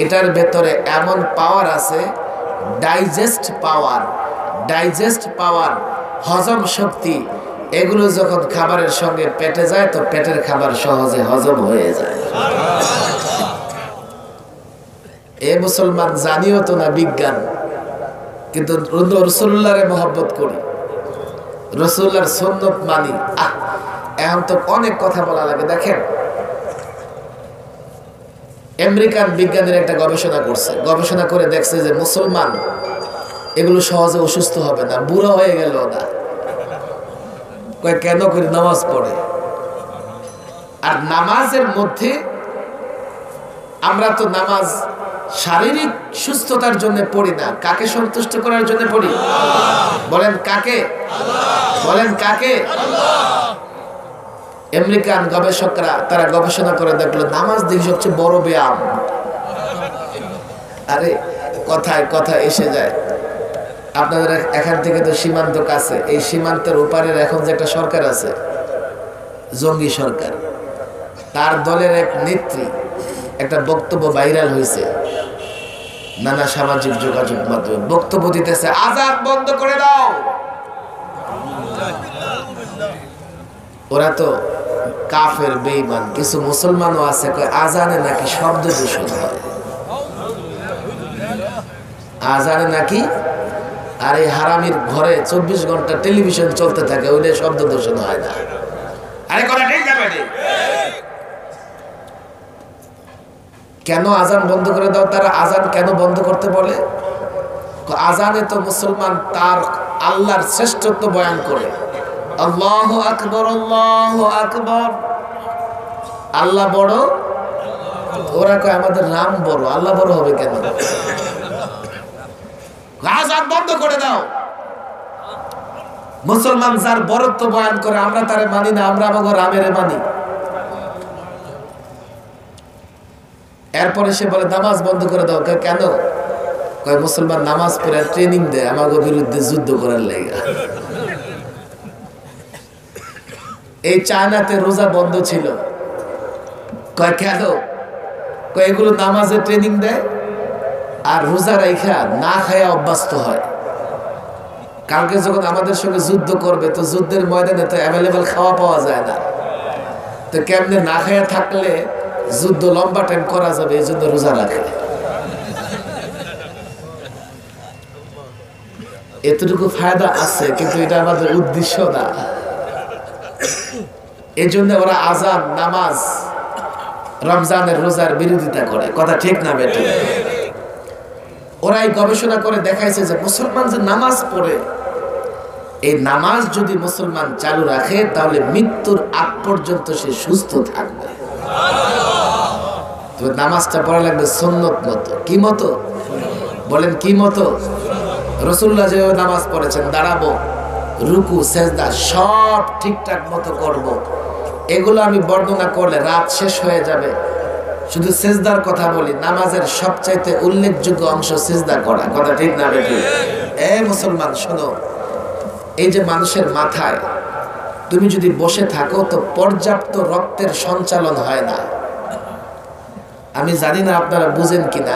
এটার ভেতরে এমন পাওয়ার আছে, ডাইজেস্ট পাওয়ার, হজম শক্তি, এগুলো যখন খাবারের সঙ্গে পেটে যায় তো পেটের খাবার সহজে হজম হয়ে যায়। এ মুসলমান জানিও তো না বিজ্ঞান, কিন্তু রাসূলুল্লাহরে মহব্বত করি, রাসূলুল্লাহর সুন্নাত মানি। এখন তো অনেক কথা বলা লাগে। দেখেন আমেরিকান বিজ্ঞানীরা একটা গবেষণা করছে, গবেষণা করে দেখছে যে মুসলমান এগুলো সহজে অসুস্থ হবে না, বুড়ো হয়ে গেল না। কয় কেন করে? নামাজ পড়ে। আর নামাজের মধ্যে আমরা তো নামাজ শারীরিক সুস্থতার জন্য পড়ি না, কাকে সন্তুষ্ট করার জন্য পড়ি? বলেন কাকে? বলেন কাকে? আমেরিকান গবেষকরা তারা গবেষণা করে দেখলো নামাজ দেখি সবচেয়ে বড় ব্যায়াম। আরে কথায় কথায় এসে যায়। আপনাদের এখান থেকে তো সীমান্ত কাছে, এই সীমান্তের ওপারের এখন যে একটা সরকার আছে, জঙ্গি সরকার, তার দলের এক নেত্রী একটা বক্তব্য ভাইরাল হয়েছে নানা সামাজিক যোগাযোগ মাধ্যমে। বক্তব্য দিতেছে আযান বন্ধ করে দাও। ওরা তো কাফের বেঈমান, কিছু মুসলমানও আছে কয় আযানে নাকি শব্দ দূষণ হয়, আযানে নাকি। আর এই হারামির ঘরে 24 ঘন্টা টেলিভিশন চলতে থাকে, ওইটা শব্দ দূষণ হয় না। আরে কথা ঠিক না বেটি? কেন আযান বন্ধ করে দাও? তারা আযান কেন বন্ধ করতে বলে? আযানে তো মুসলমান তার আল্লাহর শ্রেষ্ঠত্ব বয়ান করে, আল্লাহু আকবার, আল্লাহু আকবার, আল্লাহ বড়। ওরা কয় আমাদের নাম বড়, আল্লাহ বড় হবে কেন? আযান বন্ধ করে দাও। মুসলমান যার বড়ত্ব বয়ান করে আমরা তারে মানি না, আমরা আমাদের রামের মানি। এরপরে সে বলে নামাজ বন্ধ করে দাও। কেন? কয় মুসলমান নামাজ পড়ে ট্রেনিং দেয় আমাদের বিরুদ্ধে যুদ্ধ করার লেগে। এই চায়নাতে রোজা বন্ধ ছিল। কয় কেন? কয় এগুলো নামাজে ট্রেনিং দেয় আর রোজা রাইখা না খায়া অভ্যস্ত হয়। কালকে যখন আমাদের সঙ্গে যুদ্ধ করবে তো যুদ্ধের ময়দানে তো অ্যাভেলেবেল খাওয়া পাওয়া যায় না, তো কেমনে না খায়া থাকলে যুদ্ধ লম্বা টাইম করা যাবে, এই জন্য রোজা রাখে। এতটুকু ফায়দা আছে, কিন্তু এটা আমাদের উদ্দেশ্য না। এই জন্য ওরা আযান, নামাজ, রমজানের রোজার বিরোধিতা করে। কথা ঠিক না বেটি? ওরাই গবেষণা করে দেখাইছে যে মুসলমান যে নামাজ পড়ে, এই নামাজ যদি মুসলমান চালু রাখে তাহলে মৃত্যুর আগ পর্যন্ত সে সুস্থ থাকবে। তবে নামাজটা পড়া লাগবে সুন্নত মতো। কি মতো? বলেন কি মতো? রাসূলুল্লাহ যেভাবে নামাজ পড়েছেন, দাঁড়াবো, রুকু, সেজদা সব ঠিকঠাক মতো করব। এগুলো আমি বর্ণনা করলে রাত শেষ হয়ে যাবে। শুধু সেজদার কথা বলি, নামাজের সবচাইতে উল্লেখযোগ্য অংশ সেজদা করা। কথা ঠিক না বেটি? মুসলমান শোনো, এই যে মানুষের মাথায় তুমি যদি বসে থাকো তো পর্যাপ্ত রক্তের সঞ্চালন হয় না। আমি জানি না আপনারা বুঝেন কিনা,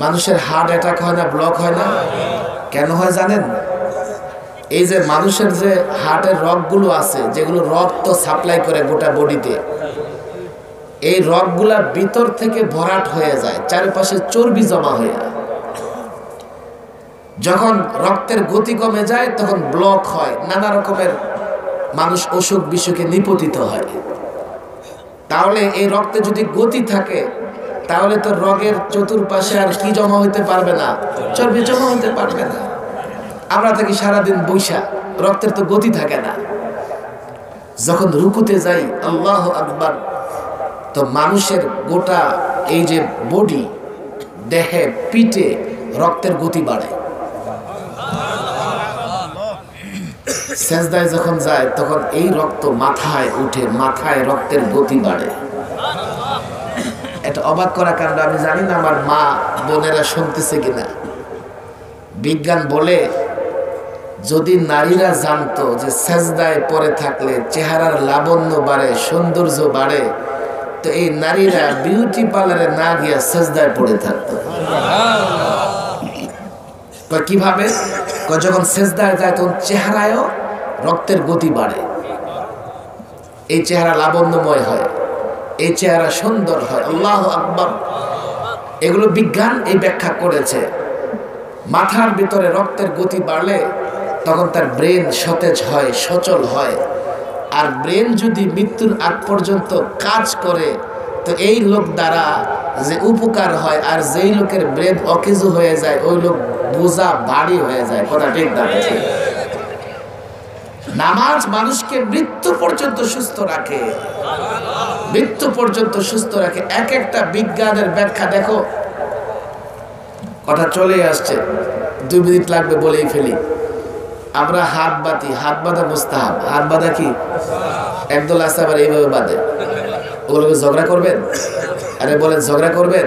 মানুষের হার্ট অ্যাটাক হয় না, ব্লক হয় না? কেন হয় জানেন? এই যে মানুষের যে হার্টের রগগুলো আছে, যেগুলো রক্ত সাপ্লাই করে গোটা বডিতে, এই রগগুলা ভিতর থেকে ভরাট হয়ে যায়, চারপাশে চর্বি জমা হয়ে যায়। যখন রক্তের গতি কমে যায় তখন ব্লক হয়, নানা রকমের মানুষ অসুখ বিসুখে নিপতিত হয়। তাহলে এই রক্তে যদি গতি থাকে তাহলে তো রগের চতুর্পাশে আর কি জমা হইতে পারবে না? চর্বি জমা হইতে পারবে না। আমরা থাকি সারাদিন বৈশা, রক্তের তো গতি থাকে না। যখন রুকুতে যাই আল্লাহু আকবার, তো মানুষের গোটা এই যে বডি, দেহে পিঠে রক্তের গতি বাড়ে। সেজদায় যখন যায় তখন এই রক্ত মাথায় উঠে, মাথায় রক্তের গতি বাড়ে। এটা অবাক করা কাণ্ড। আমি জানি না আমার মা বোনেরা শুনতেছে কিনা। বিজ্ঞান বলে যদি নারীরা জানতো যে সেজদায় পড়ে থাকলে চেহারার লাবণ্য বাড়ে, সৌন্দর্য বাড়ে, তো এই নারীরা বিউটি পার্লারে না গিয়া সেজদায় পড়ে থাকতো। কিভাবে? যখন সেজদায় যায় তখন চেহারায়ও রক্তের গতি বাড়ে, এই চেহারা লাবণ্যময় হয়, এই চেহারা সুন্দর হয়। আল্লাহু আকবার। এগুলো বিজ্ঞান এই ব্যাখ্যা করেছে। মাথার ভিতরে রক্তের গতি বাড়লে তখন তার ব্রেন সতেজ হয়, সচল হয়। আর ব্রেন যদি মৃত্যুর আগ পর্যন্ত কাজ করে তো এই লোক দ্বারা যে উপকার হয়, আর যেই লোকের ব্রেন অকেজু হয়ে যায় ওই লোক বোঝা ভারী হয়ে যায়। কথা ঠিক না? নামাজ মানুষকে মৃত্যু পর্যন্ত সুস্থ রাখে, মৃত্যু পর্যন্ত সুস্থ রাখে। এক একটা বিজ্ঞানের ব্যাখ্যা দেখো। কথা চলে আসছে, 2 মিনিট লাগবে বলেই ফেলি। আমরা হাত বাঁধি, হাত বাঁধা মুস্তাহাব। হাত বাঁধা কি? একদল আছে আবার এইভাবে বাঁধে। ওগুলোকে ঝগড়া করবেন? আরে বলেন ঝগড়া করবেন?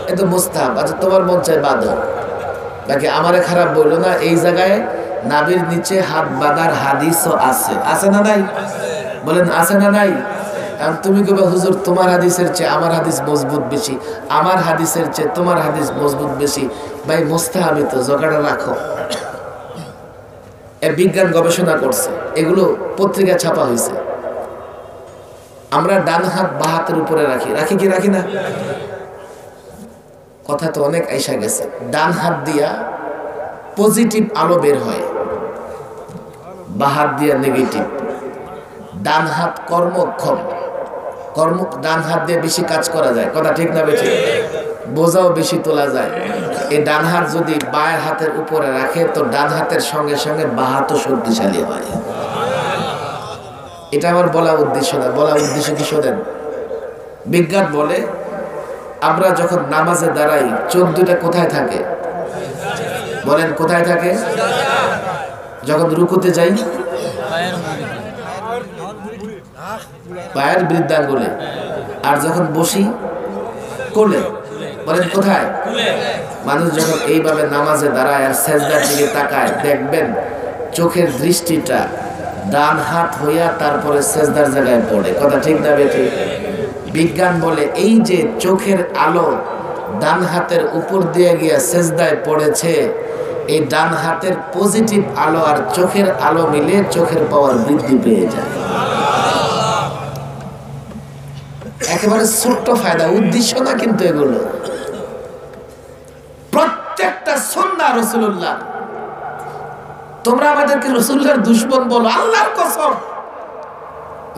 এ তো মুস্তাহাব। আচ্ছা তোমার মন চায় বাঁধো, বাকি আমারে খারাপ বললো না। এই জায়গায় নাভির নিচে হাত বাঁধার হাদিসও আছে, আছে না নাই? বলেন আছে না নাই? কারণ তুমি কবে হুজুর তোমার হাদিসের চেয়ে আমার হাদিস মজবুত বেশি, আমার হাদিসের চেয়ে তোমার হাদিস মজবুত বেশি। ভাই মুস্তাহাবই তো, ঝগড়া রাখো। এর বিজ্ঞান গবেষণা করছে, এগুলো পত্রিকা ছাপা হয়েছে। আমরা ডান হাত বাঁ হাতের উপরে রাখি, রাখি কি রাখি না? কথা তো অনেক আইসা গেছে। ডান হাত দিয়া পজিটিভ আলো বের হয়, বাঁ হাত দিয়া নেগেটিভ। ডান হাত কর্মক্ষম, ডান হাত দিয়ে বেশি কাজ করা যায়। কথা ঠিক না বেঠিক? বোঝাও বেশি তোলা যায়। এই ডান হাত যদি বাঁয়ের হাতের উপরে রাখে তো ডান হাতের সঙ্গে সঙ্গে বাঁ হাতও শক্তিশালী হয়। এটা আমার বলা উদ্দেশ্য না, বলা উদ্দেশ্য কি শোনেন। বিজ্ঞান বলে আমরা যখন নামাজে দাঁড়াই চোখ দুটা কোথায় থাকে? বলেন কোথায় থাকে? যখন রুকুতে যাই পায়ের বৃদ্ধাঙ্গুলে, আর যখন বসি কোলে। বলেন কোথায়? মানুষ যখন এইভাবে নামাজে দাঁড়ায় আর সেজদার দিকে তাকায়, দেখবেন চোখের দৃষ্টিটা ডান হাত হইয়া তারপরে সেজদার জায়গায় পড়ে। কথা ঠিক না বেঠিক? বিজ্ঞান বলে এই যে চোখের আলো ডান হাতের উপর দিয়ে গিয়া সেজদায় পড়েছে, এই ডান হাতের পজিটিভ আলো আর চোখের আলো মিলে চোখের পাওয়ার বৃদ্ধি পেয়ে যায়। একেবারে ছোট্ট ফায়দা, উদ্দেশ্য না কিন্তু এগুলো। প্রত্যেকটা সুন্নাহ রাসূলুল্লাহ। তোমরা আমাদেরকে রাসূলুল্লাহর দুশমন বলো, আল্লাহর কসম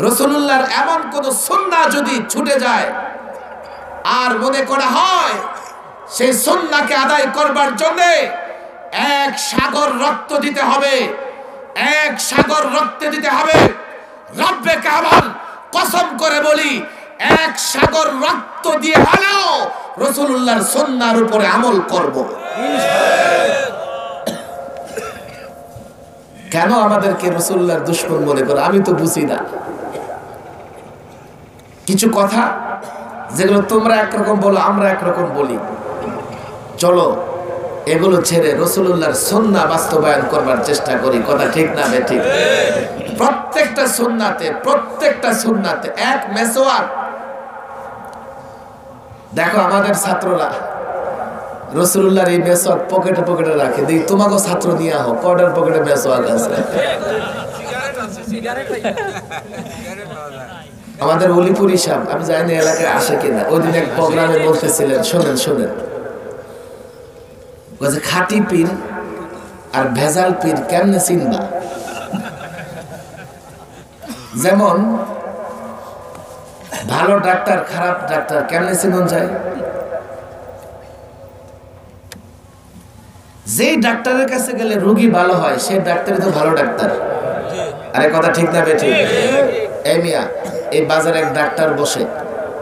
রাসূলুল্লাহর এমন কোন সুন্নাহ যদি ছুটে যায় আর মনে করা হয় সেই সুন্নাহকে আদায় করবার জন্য 1 সাগর রক্ত দিতে হবে, 1 সাগর রক্ত দিতে হবে, রব্বে কাবার কসম করে বলি 1 সাগর রক্ত দিয়ে হলেও রাসূলুল্লাহর সুন্নাহর উপরে আমল করব। কেন আমাদেরকে রাসূলুল্লাহর দুশমন মনে করে আমি তো বুঝি না। কিছু কথা যেগুলো তোমরা একরকম বলো আমরা একরকম বলি, চলো এগুলো ছেড়ে রাসূলুল্লাহর সুন্নাহ বাস্তবায়ন করবার চেষ্টা করি। কথা ঠিক না বেঠিক? প্রত্যেকটা সুন্নাতে এক মেসওয়াক দেখো আমাদের ছাত্ররা রাসূলুল্লাহর এই মেসওয়াক পকেটে পকেটে রাখে, দেখি তোমাকে ছাত্র নিয়ে আহ কটার পকেটে মেসওয়াক আছে। আমাদের অলিপুরি সাহেব, আমি জানি না এলাকায় আসে কিনা, ওই দিন এক প্রোগ্রামে বলতেছিলেন, শোনেন বলছে খাঁটি পীর আর ভেজাল পীর কেমনে চিনবা? যেমন ভালো ডাক্তার খারাপ ডাক্তার কেমনে চিনন যায়? যেই ডাক্তারের কাছে গেলে রোগী ভালো হয় সেই ডাক্তারই তো ভালো ডাক্তার। আরে কথা ঠিক না বেঠিক? এই মিয়া, এই বাজারে এক ডাক্তার বসে,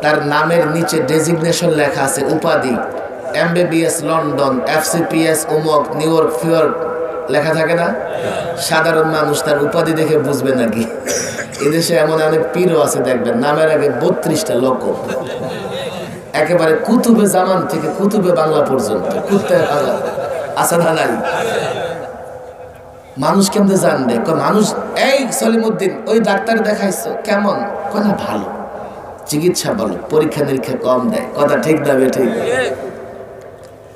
তার নামের নিচে ডেজিগনেশন লেখা আছে, উপাধি এমবিবিএস লন্ডন, এফসিপিএস অমুক নিউ ইয়র্ক ফিয়র্ক লেখা থাকে না? সাধারণ মানুষ তার উপাধি দেখে বুঝবে নাকি? এদেশে এমন অনেক পীরও আছে, দেখবেন নামের আগে 32টা লোক, একেবারে কুতুবে জামান থেকে কুতুবে বাংলা পর্যন্ত কুত্তায় বাংলা আছে না নাই? মানুষ কেমনে জানবে? মানুষ এই সলিমউদ্দিন ওই ডাক্তার দেখাইছো কেমন? না ভালো, চিকিৎসা ভালো, পরীক্ষা নিরীক্ষা কম দেয়। কথা ঠিক না বেঠিক?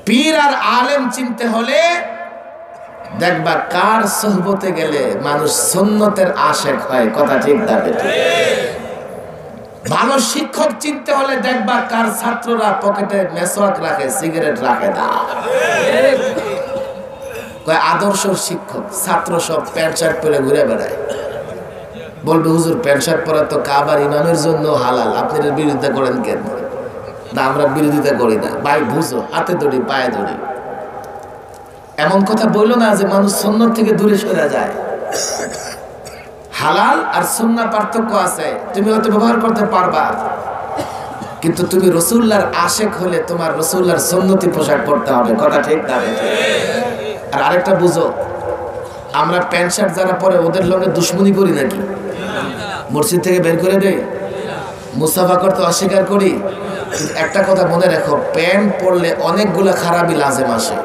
পীর আর আলেম চিনতে হলে দেখবা কার সোহবতে গেলে মানুষ সুন্নতের আশেক হয়। কথা ঠিক না বেঠিক? ভালো শিক্ষক চিনতে হলে দেখবা কার ছাত্ররা পকেটে মেসওয়াক রাখে, সিগারেট রাখে না। আদর্শ শিক্ষক, ছাত্র সব প্যান্ট শার্ট পরে ঘুরে বেড়ায়, বলবে হুজুর প্যান্ট শার্ট পরা তো কাবার ইমামের জন্য হালাল, আপনি এর বিরোধিতা করেন কেন? না আমরা বিরোধিতা করি না ভাই, বুঝো হাতে ধরি পায়ে ধরি। এমন কথা বললো না যে মানুষ সুন্নাত থেকে দূরে সরে যায়। হালাল আর সুন্নাহ পার্থক্য আছে, তুমি হয়তো ব্যবহার করতে পারবা, কিন্তু তুমি রাসূলুল্লাহর আশেক হলে তোমার রাসূলুল্লাহর সুন্নতি পোশাক পরতে হবে। কথা ঠিক না? আর আরেকটা বুঝো, আমরা প্যান্ট শার্ট যারা পরে ওদের লগে দুশ্মনী করি নাকি? মসজিদ থেকে বের করে দেই, মুসাফা করতে অস্বীকার করি। একটা কথা মনে রাখো, প্যান্ট পরলে অনেকগুলো খারাপই লাজেম আসে।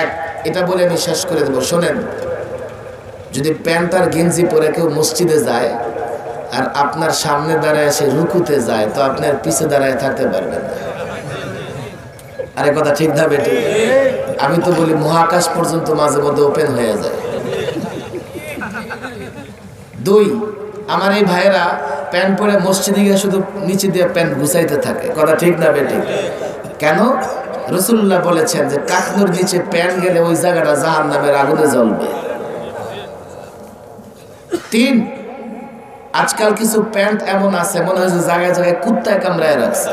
এক, এটা বলে আমি শেষ করে দেবো, শোনেন, যদি প্যান্ট আর গেঞ্জি পরে কেউ মসজিদে যায় আর আপনার সামনে দাঁড়ায় সে রুকুতে যায়, তো আপনার পিছে দাঁড়ায় থাকতে পারবেন না। আরে কথা ঠিক না বেটি? আমি তো বলি মহাকাশ পর্যন্ত মাঝে মধ্যে ওপেন হয়ে যায়। দুই, আমার এই ভাইয়েরা প্যান্ট পরে মসজিদে গিয়ে শুধু নিচে দিয়ে প্যান্ট গুছাইতে থাকে। কথা ঠিক না বেটি? কেন? রাসূলুল্লাহ বলেছেন যে কাখনুর নিচে প্যান্ট গেলে ওই জায়গাটা জাহান্নামের আগুনে জ্বলবে। তিন, আজকাল কিছু প্যান্ট এমন আছে মনে হয় যে জায়গায় জায়গায় কুত্তায় কামড়ায় রাখছে।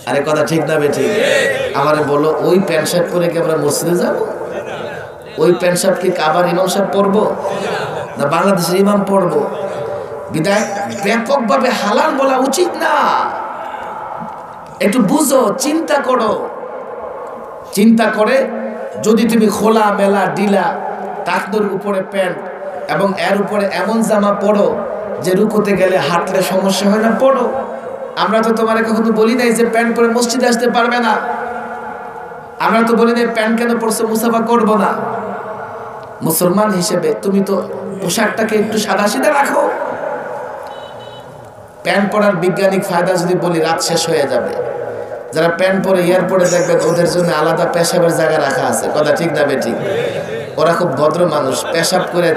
আরে কথা ঠিক না বেটি? আমারে বলো, ওই প্যান্ট শার্ট পরে কি আমরা মসজিদে যাব? ওই প্যান্ট শার্ট কি কাবার ইমাম সাহেব পরবো না বাংলাদেশের ইমাম পরবো? বিদায় ব্যাপকভাবে হালাল বলা উচিত না। একটু বুঝো, চিন্তা করো, চিন্তা করে যদি তুমি খোলা মেলা ডিলা টাকনোর উপরে প্যান্ট এবং এর উপরে এমন জামা পরো যে রুকুতে গেলে হাঁটলে সমস্যা হয় না, পরো। আমরা তো তোমার কখনো বলি নাই যে প্যান্ট পরে মসজিদে আসতে পারবে না। আমরা তো বলি নাই প্যান্ট কেন পরছো, মুসাফা করবো না। মুসলমান হিসেবে তুমি তো পোশাকটাকে একটু সাদাসিধা রাখো। প্যান্ট পরার বৈজ্ঞানিক ফায়দা যদি বলি রাত শেষ হয়ে যাবে। যারা প্যান্ট পরে এয়ারপোর্টে দেখবেন ওদের জন্য আলাদা পেশাবের জায়গা রাখা আছে। কথা ঠিক না বেঠিক? ওরা খুব ভদ্র মানুষ, পেশাব করে